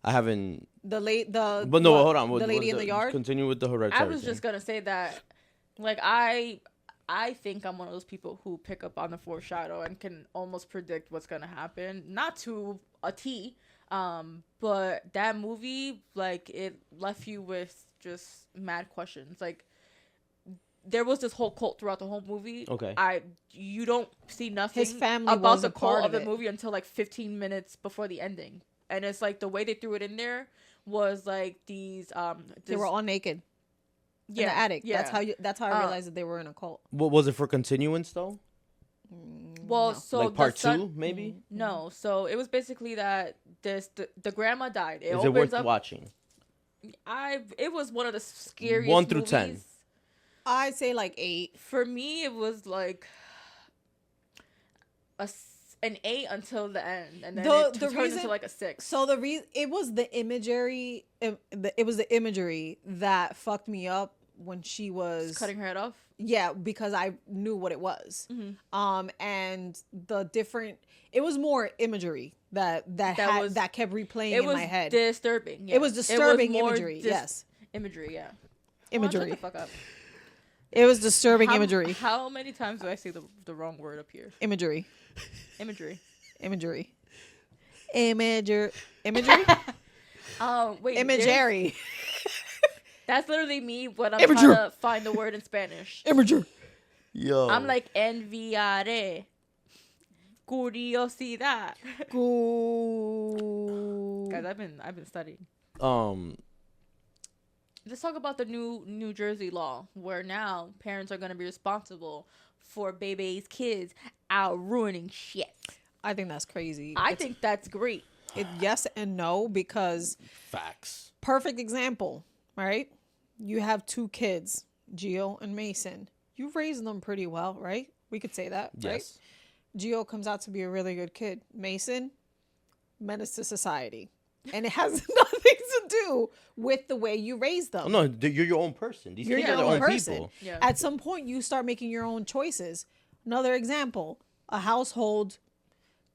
I haven't. The But no, what? hold on. The lady in the yard. Continue with the Hereditary. I was just gonna say that, like, I think I'm one of those people who pick up on the foreshadow and can almost predict what's gonna happen. Not to a T, but that movie, like, it left you with just mad questions. Like, there was this whole cult throughout the whole movie. Okay. You don't see nothing His family about was the a cult part of of the it. movie until like 15 minutes before the ending. And it's like the way they threw it in there was like these They were all naked in the attic. That's how I realized that they were in a cult. What was it for continuance though? Well, so Like part the son- 2, maybe? No, so it was basically that the grandma died. It Is opens it worth up. watching? It was one of the scariest 1 through movies. 10. I'd say like 8. For me, it was like an 8 until the end, and then it turns into like a 6. So the reason it was the imagery, it was the imagery that fucked me up when she was cutting her head off. Yeah, because I knew what it was. And it was more imagery that kept replaying in my head. Disturbing. Yeah. It was disturbing imagery. Yes. Imagery. Yeah. Imagery. Shut the fuck up. It was disturbing imagery. How many times do I say the wrong word up here? Imagery. Imagery. Imagery. Wait. Imagery. That's literally me when I'm trying to find the word in Spanish. Imagery. Yo. I'm like enviaré. Curiosidad. Guys, I've been studying. Let's talk about the New Jersey law, where now parents are gonna be responsible for baby's kids out ruining shit. I think that's crazy. I think that's great. Yes and no, because facts. Perfect example, right? You have 2 kids, Gio and Mason. You raised them pretty well, right? We could say that, right? Yes. Gio comes out to be a really good kid. Mason, menace to society. And it has nothing to do with the way you raise them. No, you're your own person. These kids are their own person. People. Yeah. At some point, you start making your own choices. Another example, a household,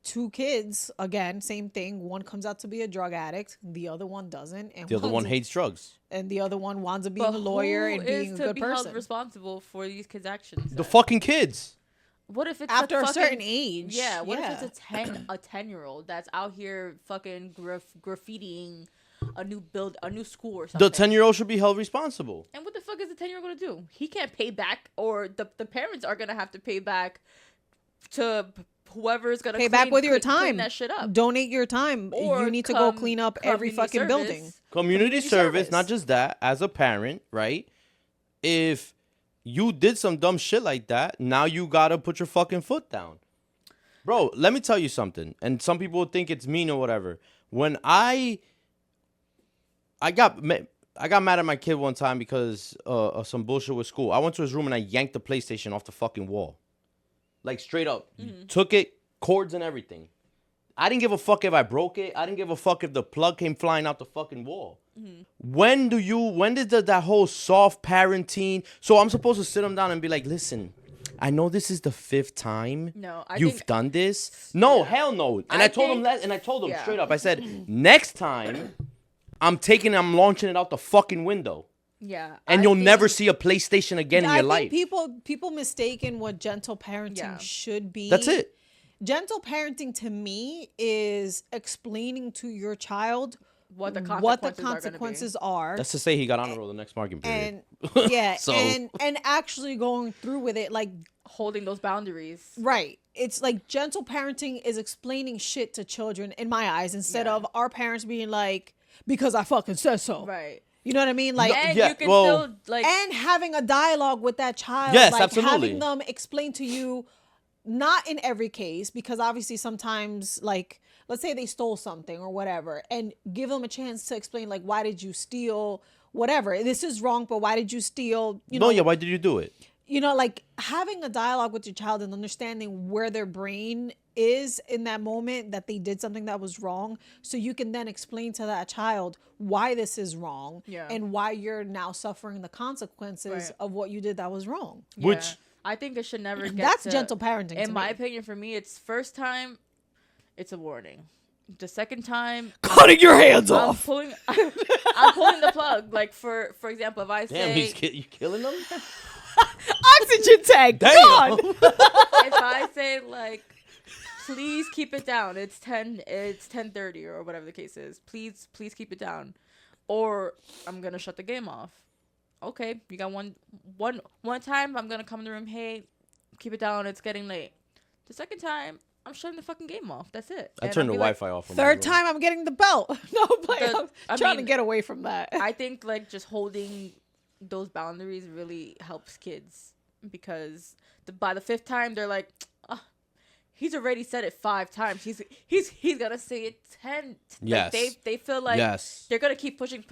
2 kids, again, same thing. One comes out to be a drug addict. The other one doesn't. And the other one hates drugs. And the other one winds up being a lawyer and being a good person. Who is to be held responsible for these kids' actions? The fucking kids. What if it's after a certain age? Yeah. What if it's a 10-year-old that's out here fucking graffitiing a new school or something? The 10-year-old should be held responsible. And what the fuck is the 10-year-old gonna do? He can't pay back, or the parents are gonna have to pay back to whoever's gonna pay back with your time. Clean that shit up. Donate your time. Or you need to go clean up every fucking building. Community service, not just that. As a parent, right? If you did some dumb shit like that, now you gotta put your fucking foot down. Bro, let me tell you something. And some people think it's mean or whatever. When I got mad at my kid one time because of some bullshit with school. I went to his room and I yanked the PlayStation off the fucking wall. Like, straight up. Took it, cords and everything. I didn't give a fuck if I broke it. I didn't give a fuck if the plug came flying out the fucking wall. When did that whole soft parenting? So I'm supposed to sit him down and be like, listen, I know this is the 5th time you've done this. No, hell no. And I told him straight up. I said, next time, I'm launching it out the fucking window. Yeah. And you'll never see a PlayStation again in your life. People mistaken what gentle parenting should be. That's it. Gentle parenting to me is explaining to your child what the consequences are. That's to say he got honor roll the next marking period. And and actually going through with it, like holding those boundaries. Right. It's like gentle parenting is explaining shit to children in my eyes instead of our parents being like, because I fucking said so. Right. You know what I mean? Like, and you can still like, and having a dialogue with that child. Yes, like, absolutely. Having them explain to you, not in every case, because obviously sometimes, like, let's say they stole something or whatever, and give them a chance to explain, like, why did you steal? Whatever. This is wrong, but why did you steal? Why did you do it? You know, like having a dialogue with your child and understanding where their brain is in that moment that they did something that was wrong. So you can then explain to that child why this is wrong and why you're now suffering the consequences of what you did that was wrong. Yeah. Which I think it should never get That's gentle parenting. In my opinion, for me, it's first time, it's a warning. The second time, cutting your hands off. I'm pulling the plug. Like for example, if I say, damn, you killing them? Oxygen tank. Gone. If I say like, please keep it down. It's 10:30 or whatever the case is. Please keep it down, or I'm gonna shut the game off. Okay, you got one time. I'm gonna come in the room. Hey, keep it down. It's getting late. The second time, I'm shutting the fucking game off. That's it. I turned the Wi-Fi off. Third time, I'm getting the belt. I'm trying to get away from that. I think like just holding those boundaries really helps kids, because by the 5th time they're like, oh, he's already said it 5 times. He's gonna say it 10. Yes. Like they feel like they're gonna keep pushing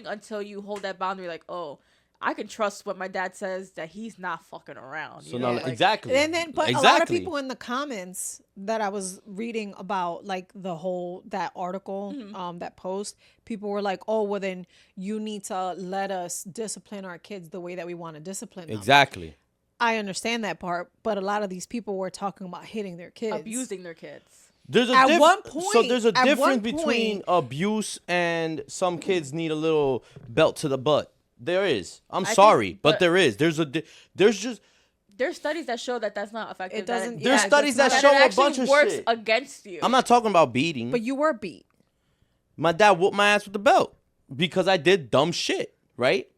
until you hold that boundary. Like, oh, I can trust what my dad says that he's not fucking around. So now, Like, exactly. And then, but exactly. a lot of people in the comments that I was reading about, like the whole that article, that post, people were like, "Oh, well, then you need to let us discipline our kids the way that we want to discipline them." Exactly. I understand that part, but a lot of these people were talking about hitting their kids, abusing their kids. There's a At one so point- there's a at difference one between point- abuse and some kids need a little belt to the butt. There is. I'm think- sorry, but but- there is. There's just There's studies that show that that's not effective. It doesn't- That There's yeah, studies that's that not- show it a actually bunch of works shit. against you. I'm not talking about beating. but you were beat. My dad whooped my ass with the belt because I did dumb shit, right?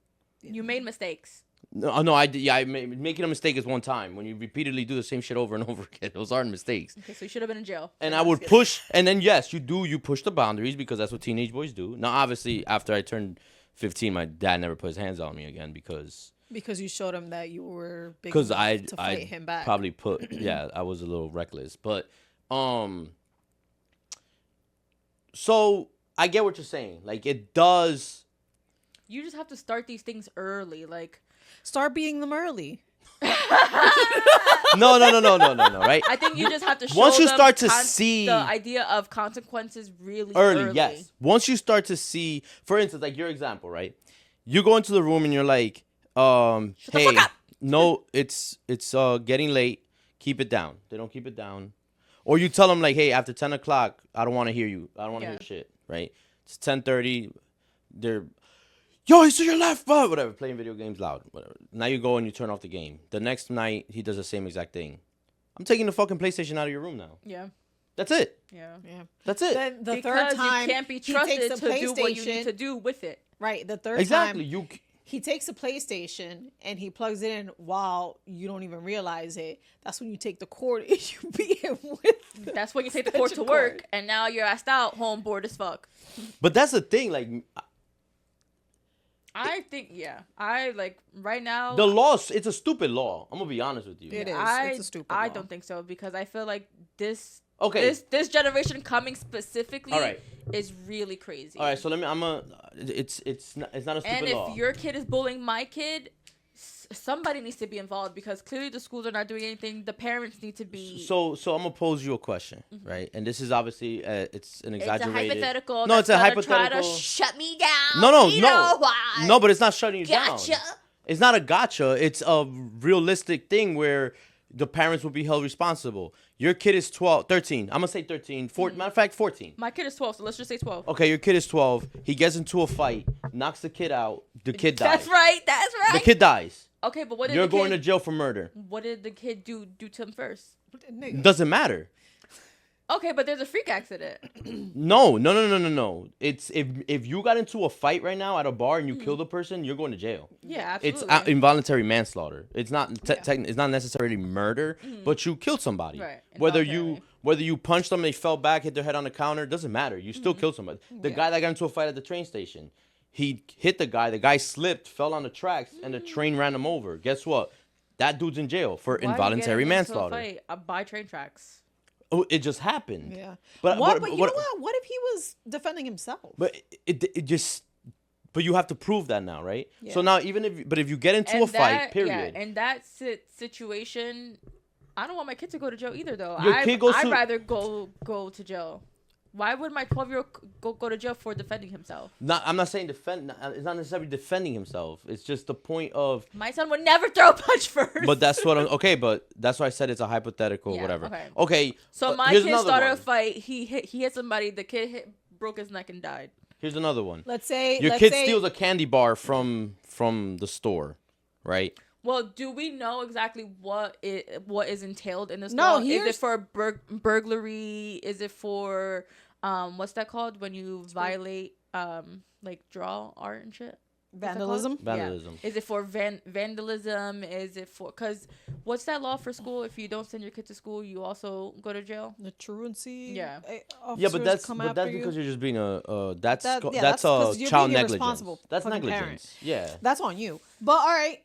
You made mistakes. No, I did. Yeah, making a mistake is one time. When you repeatedly do the same shit over and over again, those aren't mistakes. Okay, so you should have been in jail. And I would push, and then yes, you push the boundaries because that's what teenage boys do. Now, obviously, after I turned 15, my dad never put his hands on me again because Because you showed him that you were big because enough I to fight him back. probably put I was a little reckless, but so I get what you're saying. Like it does. You just have to start these things early. Like Start beating them early. No, right? I think you just have to show Once you them start to see- the idea of consequences really Early, yes. Once you start to see, for instance, like your example, right? You go into the room and you're like, the hey, fuck up. no, it's getting late. Keep it down. They don't keep it down. Or you tell them like, hey, after 10 o'clock, I don't want to hear you. I don't want to hear shit, right? It's 10:30. They're, yo, he's to your left, but whatever, playing video games loud, whatever. Now you go and you turn off the game. The next night, he does the same exact thing. I'm taking the fucking PlayStation out of your room now. Yeah. That's it. Yeah. Yeah. That's it. Then the Because third time you can't be he trusted takes the to do what you need PlayStation. to do with it. Right. The third Exactly. time he takes a PlayStation and he plugs it in while you don't even realize it. That's when you take the cord and you beat him with. That's when you take the court to extension work, cord. and now you're asked out, home bored as fuck. But that's the thing. Like I think, I like right now. the law, it's a stupid law. I'm gonna be honest with you. It is. I, It's a stupid I law. don't think so because I feel like this. Okay. This generation coming specifically All right. is really crazy. All right. So let me. It's not a stupid And if law. your kid is bullying my kid, somebody needs to be involved because clearly the schools are not doing anything. The parents need to be. So I'm gonna pose you a question, right? And this is obviously it's an it's exaggerated. a hypothetical. No, it's a that's gonna hypothetical. Try to shut me down. No, You no, know why? no. But it's not shutting you Gotcha. down. It's not a gotcha. It's a realistic thing where the parents will be held responsible. Your kid is 13. I'm gonna say 13. Matter of fact, 14. My kid is 12, so let's just say 12. Okay, your kid is 12. He gets into a fight, knocks the kid out. The kid dies. That's right. That's right. The kid dies. Okay, but what did You're the going to kid, jail for murder. What did the kid do to him first? Nigga. Doesn't matter. Okay, but there's a freak accident. No. It's if you got into a fight right now at a bar and you killed a person, you're going to jail. Yeah, It's absolutely. involuntary manslaughter. It's not it's not necessarily murder, but you killed somebody. Right, Whether involuntarily. you punched them, they fell back, hit their head on the counter, doesn't matter. You still killed somebody. The guy that got into a fight at the train station, he hit the guy slipped, fell on the tracks, and the train ran him over. Guess what? That dude's in jail for Why are you involuntary getting into a manslaughter. fight by train tracks? Oh, it just happened. Yeah. But What? But you know what? What if he was defending himself? But it just. But you have to prove that now, right? Yeah. So now if you get into a fight, period. Yeah, in that situation, I don't want my kid to go to jail either, though. Your kid goes I'd to- rather go to jail. Why would my 12-year-old go to jail for defending himself? I'm not saying defend. It's not necessarily defending himself. It's just the point of. My son would never throw a punch first. But that's what I'm. Okay, but that's why I said it's a hypothetical, Yeah, whatever. okay. Okay. So my here's kid another started one. a fight. He hit somebody. The kid broke his neck and died. Here's another one. Let's say Your kid steals a candy bar from the store, right? Well, do we know exactly what is entailed in this No, law? Is here's- it for burglary? Is it for what's that called when you violate like draw art and shit? What's that called? Vandalism? Vandalism. Yeah. Is it for vandalism? Is it for because what's that law for school? If you don't send your kid to school, you also go to jail. The truancy. Yeah. Yeah, but that's because you're just being that's 'cause you're child being negligence. irresponsible That's fucking negligence. parent. Yeah. That's on you. But all right,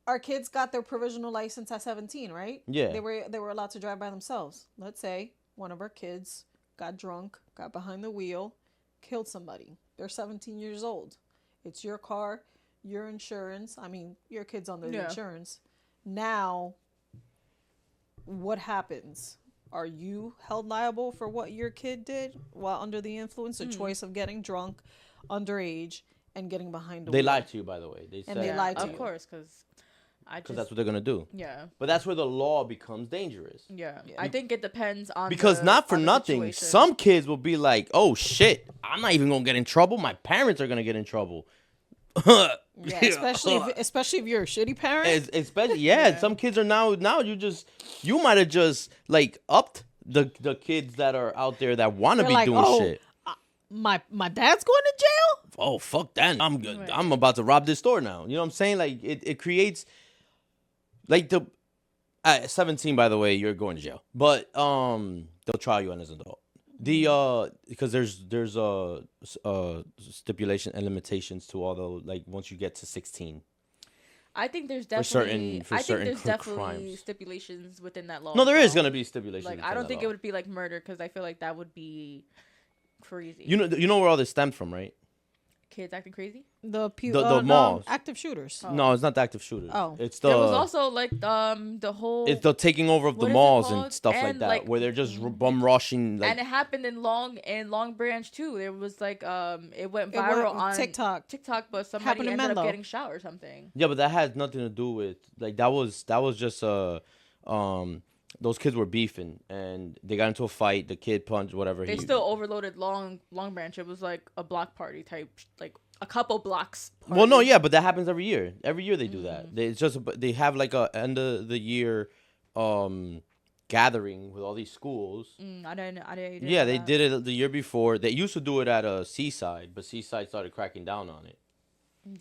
our kids got their provisional license at 17, right? Yeah. They were allowed to drive by themselves. Let's say one of our kids got drunk, got behind the wheel, killed somebody. They're 17 years old. It's your car. your insurance. I mean, your kid's under the Yeah. insurance. Now, what happens? Are you held liable for what your kid did while under the influence? The choice of getting drunk, underage, and getting behind the They wheel. lied to you, by the way. They said they lied to of you. course, because that's what they're gonna do. Yeah. But that's where the law becomes dangerous. Yeah. I think it depends on Because not for on the nothing, situation. some kids will be like, "Oh shit, I'm not even gonna get in trouble. My parents are gonna get in trouble." Yeah, especially if you're a shitty parent. Especially some kids are now you might have just like upped the kids that are out there that want to They're be like, doing "Oh, shit. My dad's going to jail. Oh fuck that! I'm good. Right. I'm about to rob this store now. You know what I'm saying? Like it creates like the at 17. By the way, you're going to jail, but they'll trial you as an adult. The because there's stipulation and limitations to all the like once you get to 16. I think there's For certain- definitely for I think certain there's definitely crimes. stipulations within that law. No, there is well. gonna be stipulations. Like within I don't that think law. it would be like murder because I feel like that would be crazy. You know where all this stemmed from, right? Kids acting crazy. The malls. active shooters. No, it's not the active shooters. Oh. It's the There was also like the whole it's the taking over of the what is it malls and called? stuff like And, that, like, where they're just bum rushing. Like and it happened in Long Branch too. There was like it went It viral went on TikTok. but somebody Happened in ended up Menlo. getting shot or something. yeah, but that has nothing to do with like that was just those kids were beefing and they got into a fight. The kid punched whatever. They still overloaded Long Branch. It was like a block party type, like a couple blocks. Well, no, party. yeah, but that happens every year. Every year they do that. It's just they have like a end of the year gathering with all these schools. I didn't. Yeah, know they that. did it the year before. They used to do it at Seaside, but Seaside started cracking down on it.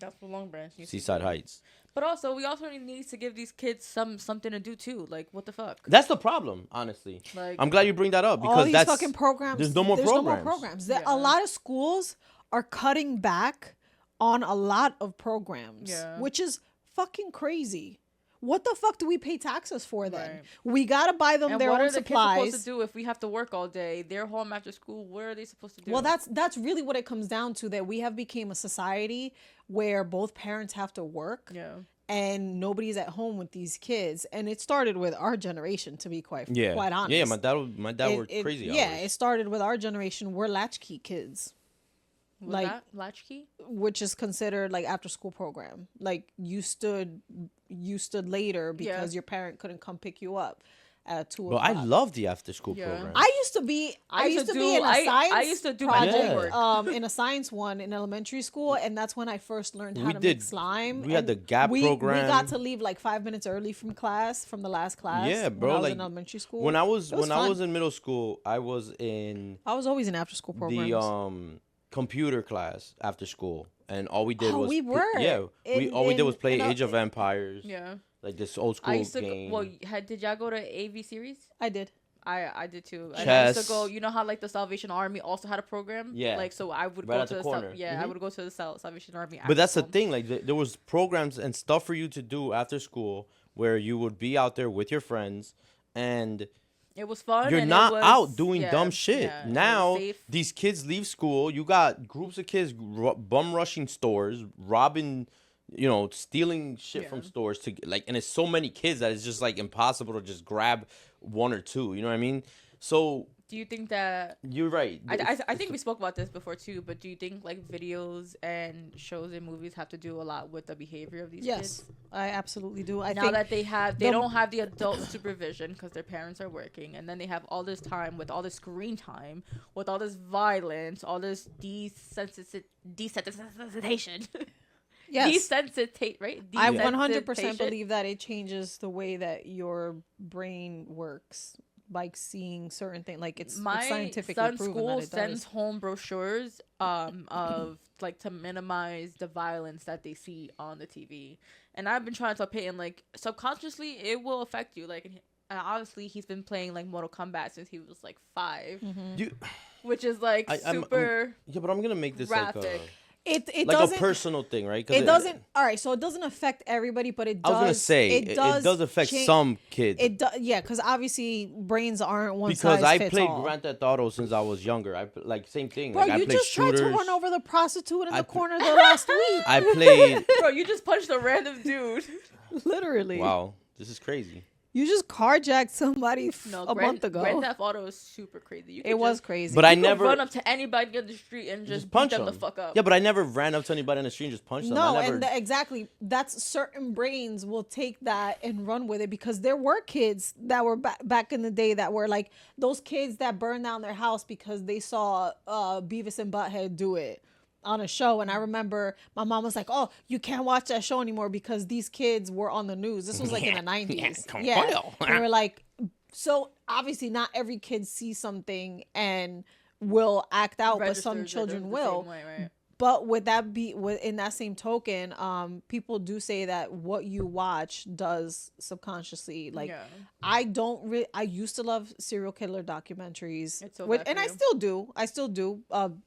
That's what Long Branch. used to Seaside do. Heights. But also, we also need to give these kids something to do too. Like, what the fuck? That's the problem, honestly. Like, I'm glad you bring that up because All these that's fucking programs. There's no more programs. A Yeah. lot of schools are cutting back on a lot of programs, Yeah. which is fucking crazy. What the fuck do we pay taxes for then? Right. We gotta buy them and their what own are the supplies. kids supposed to do if we have to work all day? They're home after school. What are they supposed to do? Well, that's really what it comes down to. That we have become a society where both parents have to work. yeah. And nobody's at home with these kids, and it started with our generation. To be quite honest, Yeah, my dad were crazy. Yeah, hours. it started with our generation. We're latchkey kids, Was like- that latchkey? which is considered like after school program. Like you stood later because your parent couldn't come pick you up at 2 But o'clock. I love the after school Yeah. program. I used to be in a science I used to do my project, homework. in a science one in elementary school, and that's when I first learned how We to did- make slime. we had and the GAP we program. got to leave like 5 minutes early from the last class. Yeah, when bro, I was like, in elementary school. when I was It was fun. in middle school, I was in I was always in after school programs. the computer class after school, and all we did was we were all we did was play in a- Age of Empires, Yeah. like this old school I used to game. did y'all go to AV series? I did. I did too. And I used Chess. to go. You know how like the Salvation Army also had a program. Yeah. Like so, I would Right go at to the the corner. I Mhm. would go to the Salvation Army. But that's the school. thing, like there was programs and stuff for you to do after school where you would be out there with your friends and It was fun. you're and not it was, out doing yeah, dumb shit. yeah, it was Now safe. these kids leave school. You got groups of kids bum rushing stores, robbing, stealing shit from Yeah. stores to like, and it's so many kids that it's just like impossible to just grab one or two. You know what I mean? So Do you think that? you're right. I think we spoke about this before too. But do you think like videos and shows and movies have to do a lot with the behavior of these Yes, kids? I absolutely do. I Now think that they the- don't have the adult supervision because their parents are working, and then they have all this time with all this screen time, with all this violence, all this desensitization. yes, Desensitate, right? I 100% Desensitization. believe that it changes the way that your brain works. Like seeing certain things, like it's My scientifically son's proven school that it sends does. home brochures of like to minimize the violence that they see on the TV. And I've been trying to tell Peyton like subconsciously it will affect you. Like and obviously he's been playing like Mortal Kombat since he was like 5, You- which is like I'm- super yeah, but I'm gonna make this like graphic. It like doesn't, a personal thing, right? 'Cause it doesn't. All right, so it doesn't affect everybody, but it does. I was gonna say it does affect some kids. It does, yeah, because obviously brains aren't one Because size I fits played all. Grand Theft Auto since I was younger. I like same thing. Bro, like, I you played just tried to shooters. run over the prostitute in the corner the last week. I played. Bro, you just punched a random dude. Literally. Wow, this is crazy. You just carjacked somebody a month ago. Grand Theft Auto is super crazy. You could It was just- crazy. But I you could never run up to anybody on the street and just beat punch them them the fuck up. Yeah, but I never ran up to anybody on the street and just punched them. No, I never, and exactly. That's certain brains will take that and run with it because there were kids that were back in the day that were like those kids that burned down their house because they saw Beavis and Butthead do it on a show. And I remember my mom was like, "Oh, you can't watch that show anymore because these kids were on the news." This was like in the 90s. Yeah. They were like, so obviously not every kid sees something and will act out, but some Registers it children the will. same way, right? But would that be in that same token? People do say that what you watch does subconsciously. Like, Yeah. I used to love serial killer documentaries, It's so which, bad and for I you. still do. I still do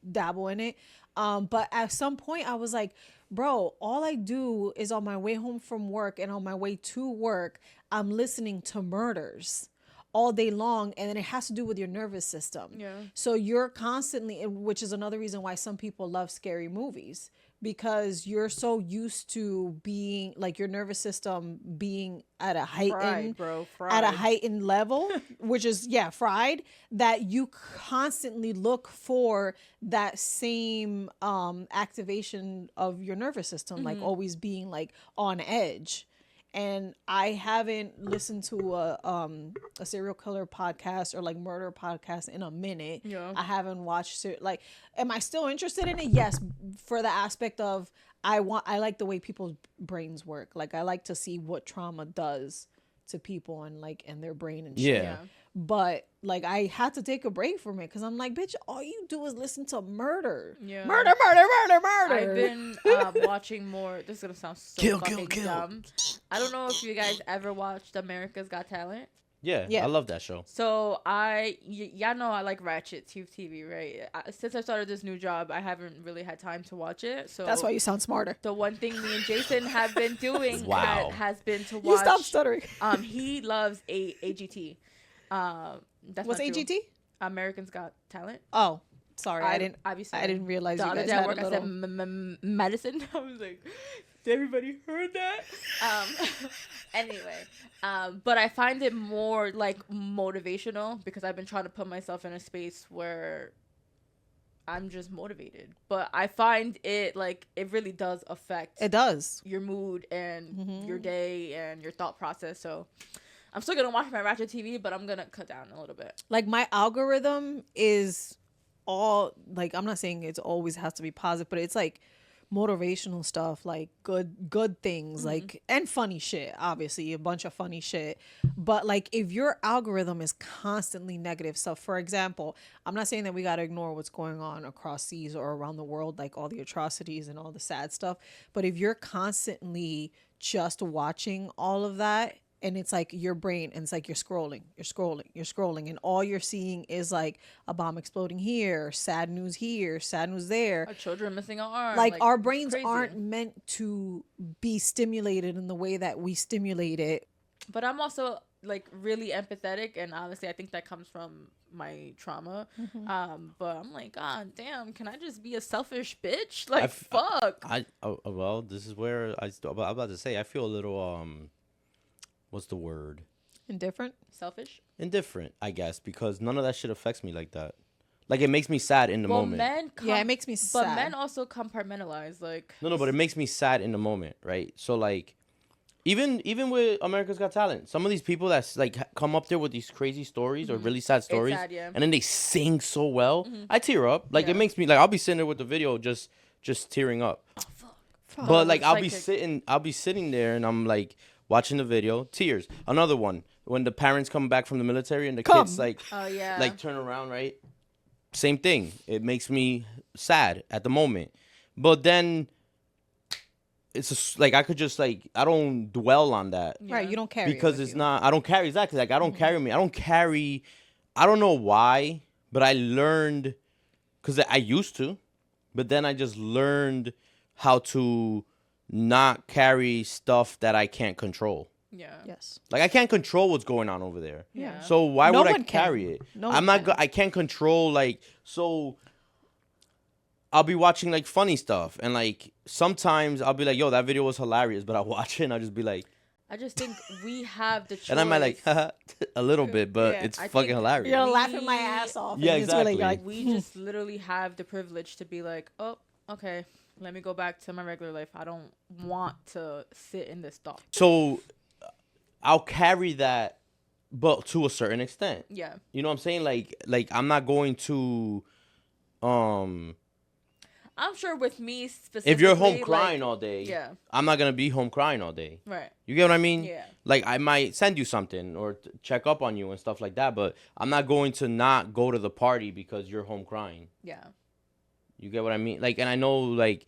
dabble in it. But at some point, I was like, bro, all I do is on my way home from work and on my way to work, I'm listening to murders all day long, and then it has to do with your nervous system. Yeah. So you're constantly, which is another reason why some people love scary movies, because you're so used to being like your nervous system being at a heightened, at a heightened level, which is fried, that you constantly look for that same activation of your nervous system, like always being like on edge. And I haven't listened to a serial killer podcast or like murder podcast in a minute. Yeah. I haven't watched it. Like, am I still interested in it? Yes, for the aspect of I like the way people's brains work. Like, I like to see what trauma does to people and like in their brain and shit. Yeah. But like, I had to take a break from it because I'm like, bitch, all you do is listen to murder. Yeah. Murder. I've been watching more. This is gonna sound so fucking dumb. I don't know if you guys ever watched America's Got Talent. Yeah, Yeah. I love that show. So y'all know I like Ratchet TV, right? Since I started this new job, I haven't really had time to watch it. So That's why you sound smarter. the one thing me and Jason have been doing Wow. has been to watch. You stop stuttering. He loves AGT. That's What's not true. AGT? Americans Got Talent. Oh, sorry, I didn't. Obviously. I didn't realize The you other guys day at had work, a I said little. medicine. I was like, "Did everybody heard that?" Anyway, but I find it more like motivational because I've been trying to put myself in a space where I'm just motivated. But I find it like it really does affect It does. your mood and your day and your thought process. So I'm still gonna watch my Ratchet TV, but I'm gonna cut down a little bit. Like, my algorithm is all like, I'm not saying it's always has to be positive, but it's like motivational stuff, like good things, like, and funny shit, obviously a bunch of funny shit. But like, if your algorithm is constantly negative stuff, for example, I'm not saying that we got to ignore what's going on across seas or around the world, like all the atrocities and all the sad stuff, but if you're constantly just watching all of that, and it's like your brain, and it's like you're scrolling, and all you're seeing is like a bomb exploding here, sad news there. Our children missing an arm. Like, our it's brains crazy. aren't meant to be stimulated in the way that we stimulate it. But I'm also like really empathetic, and honestly, I think that comes from my trauma. But I'm like, God damn, can I just be a selfish bitch? Like, fuck. Well, this is where I'm about to say I feel a little what's the word? Indifferent. Selfish. Indifferent, I guess, because none of that shit affects me like that. Like, it makes me sad in the moment. Men Yeah, it makes me sad. But men also compartmentalize. Like, No, but it makes me sad in the moment, right? So like, even with America's Got Talent, some of these people that's like come up there with these crazy stories or really sad stories, sad, yeah. and then they sing so well, I tear up. Like, Yeah. it makes me like, I'll be sitting there with the video just tearing up. Fuck. But like, I'll psychic. be sitting there and I'm like watching the video, tears. Another one when the parents come back from the military and the kids like oh yeah, like turn around, right? Same thing. It makes me sad at the moment, but then it's just like I could just like I don't dwell on that Right, you don't carry it because with it's you. not. I don't carry exactly like I don't carry me. I don't carry. I don't know why, but I learned because I used to. but then I just learned how to not carry stuff that I can't control. Yeah. Yes. Like I can't control what's going on over there. Yeah. So why No would I one can. carry it? No I'm one not. can. I can't control like so. I'll be watching like funny stuff, and like sometimes I'll be like, "Yo, that video was hilarious," but I'll watch it and I'll just be like, I just think we have the choice. and I might like haha, a little bit, but Yeah, it's I fucking think- hilarious. You're laughing my ass off. Yeah, and it's really exactly. like, We just literally have the privilege to be like, oh, okay, let me go back to my regular life. I don't want to sit in this thought. So I'll carry that, but to a certain extent. Yeah. You know what I'm saying? Like I'm not going to, I'm sure with me specifically. if you're home like, crying all day, yeah. I'm not gonna be home crying all day. Right. You get what I mean? Yeah. Like I might send you something or check up on you and stuff like that, but I'm not going to not go to the party because you're home crying. Yeah. You get what I mean? Like, and I know like,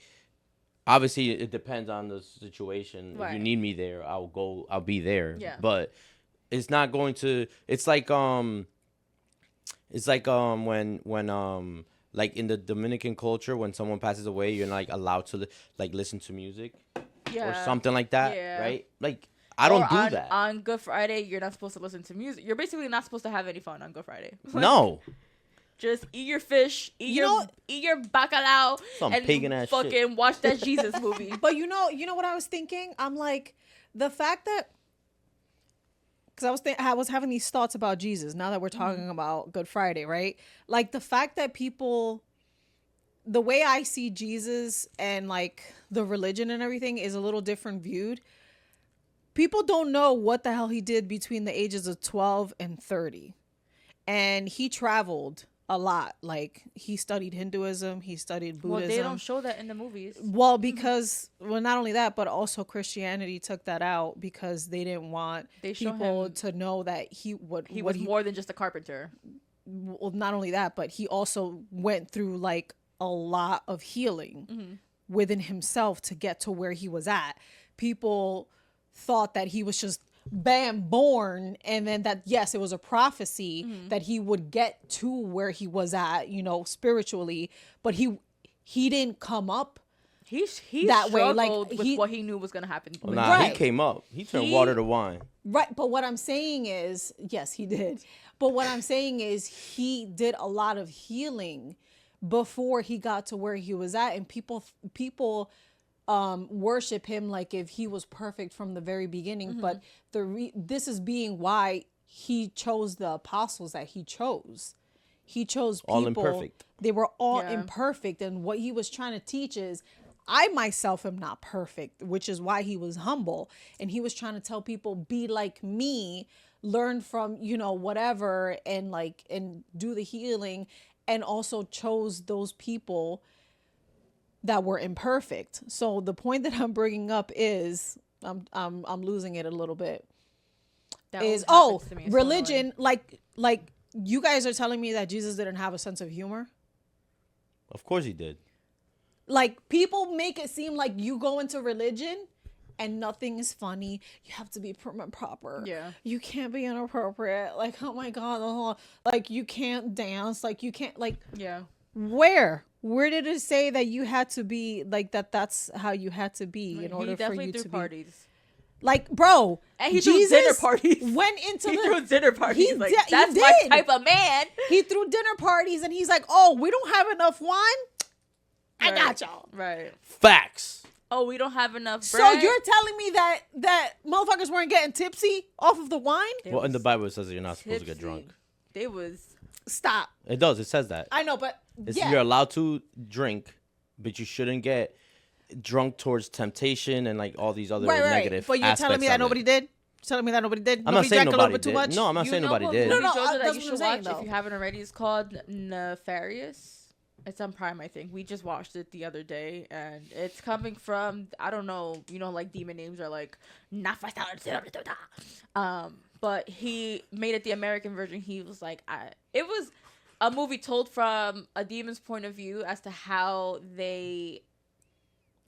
obviously it depends on the situation. If you Right. need me there, I'll go. I'll be there. Yeah. But it's not going to. It's like when like in the Dominican culture, when someone passes away, you're not like allowed to like listen to music Yeah. or something like that, Yeah. right? Like I don't Or do on, that. On Good Friday, you're not supposed to listen to music. You're basically not supposed to have any fun on Good Friday. No, Just eat your fish, eat You know- your bacalao, Some and pagan-ass shit. fucking watch that Jesus movie. but you know what I was thinking? I'm like, the fact that, because I was having these thoughts about Jesus. Now that we're talking about Good Friday, right? Like the fact that people, the way I see Jesus and like the religion and everything is a little different viewed. People don't know what the hell he did between the ages of 12 and 30. And he traveled a lot. Like he studied Hinduism, he studied Buddhism. Well, they don't show that in the movies. Well, because not only that, but also Christianity took that out because they didn't want They show people him- to know that he Was more than just a carpenter. well, not only that, but he also went through like a lot of healing within himself to get to where he was at. People thought that he was just bam born, and then that yes, it was a prophecy that he would get to where he was at, you know, spiritually, but he didn't come up. He That way, like, struggled with he- what he knew was gonna happen. Well, nah, Right. he came up. He turned He- water to wine. Right, but what I'm saying is, yes, he did. But what I'm saying is he did a lot of healing before he got to where he was at, and people worship him like if he was perfect from the very beginning. But this is being why he chose the apostles that he chose. He chose people. All imperfect. They were all Yeah. imperfect, and what he was trying to teach is, I myself am not perfect, which is why he was humble. And he was trying to tell people, be like me, learn from, you know, whatever, and do the healing, and also chose those people that were imperfect. So the point that I'm bringing up is, I'm losing it a little bit. That Is always happens to me. It's so religion, like you guys are telling me that Jesus didn't have a sense of humor? Of course he did. Like, people make it seem like you go into religion and nothing is funny. You have to be prim and proper. Yeah. You can't be inappropriate. Like, oh my God. Like, you can't dance. Like, you can't, like, Yeah. where did it say that you had to be, like, that's how you had to be in order He for definitely you threw to parties. be? Like, bro. And he threw Jesus dinner parties. Went into He the. threw dinner parties. He Like, did- he that's my did. type of man. He threw dinner parties and he's like, oh, we don't have enough wine? I Right. got y'all. Right. Facts. Oh, we don't have enough So bread. you're telling me that motherfuckers weren't getting tipsy off of the wine? They Well, in the was Bible it says that you're not supposed to get tipsy. drunk. They was Stop. It does. It says that. I know, but It's, yeah. You're allowed to drink, but you shouldn't get drunk towards temptation and like all these other right. negative. But you're telling me that nobody did? You're telling me that nobody did? I'm not saying drank a nobody little bit too did. much? No, I'm not saying nobody what did. movie, No, Jojo, that that's you what should I'm saying, watch though. if you haven't already. It's called Nefarious. It's on Prime, I think. We just watched it the other day, and it's coming from, I don't know, you know, like demon names are like but he made it the American version. He was like, it was a movie told from a demon's point of view as to how they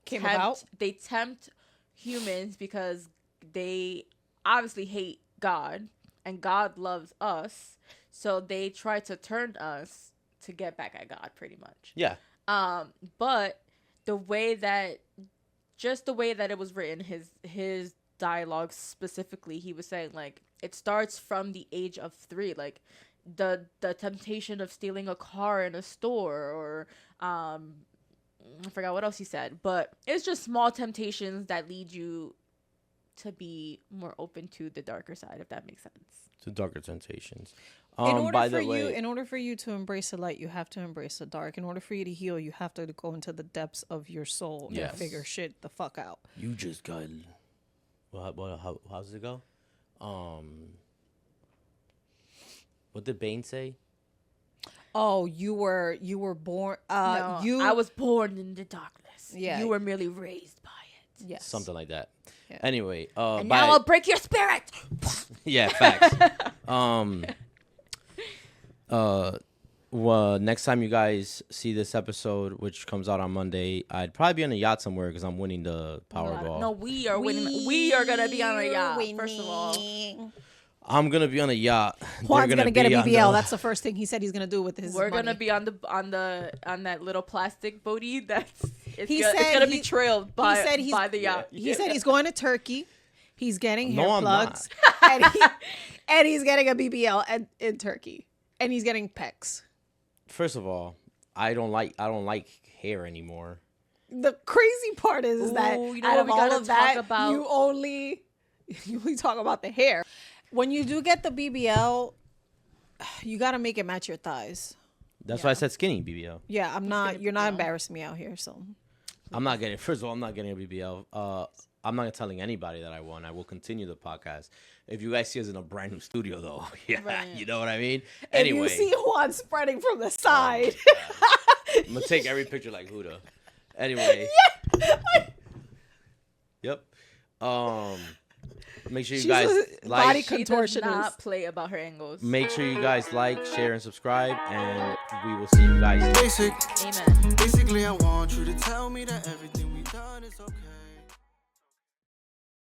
Came about? They tempt humans because they obviously hate God, and God loves us, so they try to turn us to get back at God, pretty much. Yeah. But the way that it was written, his dialogue specifically, he was saying like it starts from the age of 3, like the temptation of stealing a car in a store, or I forgot what else he said, but it's just small temptations that lead you to be more open to the darker side, if that makes sense. To darker temptations. In order by for the you, way, in order for you to embrace the light, you have to embrace the dark. In order for you to heal, you have to go into the depths of your soul Yes. and figure shit the fuck out. you just got. How's it go? What did Bane say? Oh, you were born. No, I was born in the darkness. Yeah. You were merely raised by it. Yes. Something like that. Yeah. Anyway, And now I'll break your spirit. yeah, facts. Well, next time you guys see this episode, which comes out on Monday, I'd probably be on a yacht somewhere because I'm winning the Powerball. No, we are winning. We are gonna be on a yacht. First of all, I'm gonna be on a yacht. Juan's gonna get a be on BBL. the- That's the first thing he said he's gonna do with his we're money. gonna be on that little plastic boaty that's He it's said gonna be he- trailed by the yacht. He said he's going to Turkey. He's getting No, hair I'm plugs, and he's getting a BBL in Turkey, and he's getting pecs. First of all, I don't like hair anymore. The crazy part is that Ooh, you know out what of we all gotta of that, talk about? you only talk about the hair. When you do get the BBL, you got to make it match your thighs. That's why I said skinny BBL. Yeah, I'm not. You're not embarrassing me out here, so. I'm not getting. First of all, I'm not getting a BBL. I'm not telling anybody that I won. I will continue the podcast. If you guys see us in a brand new studio, though, yeah, Right. you know what I mean. Anyway, If you see Juan spreading from the side, I'm gonna take every picture like Huda. Anyway. Yep. Make sure you She's guys a like. body She does contortionist. not play about her angles. Make sure you guys like, share, and subscribe, and we will see you guys. Basic. Amen. Basically, I want you to tell me that everything we done is okay.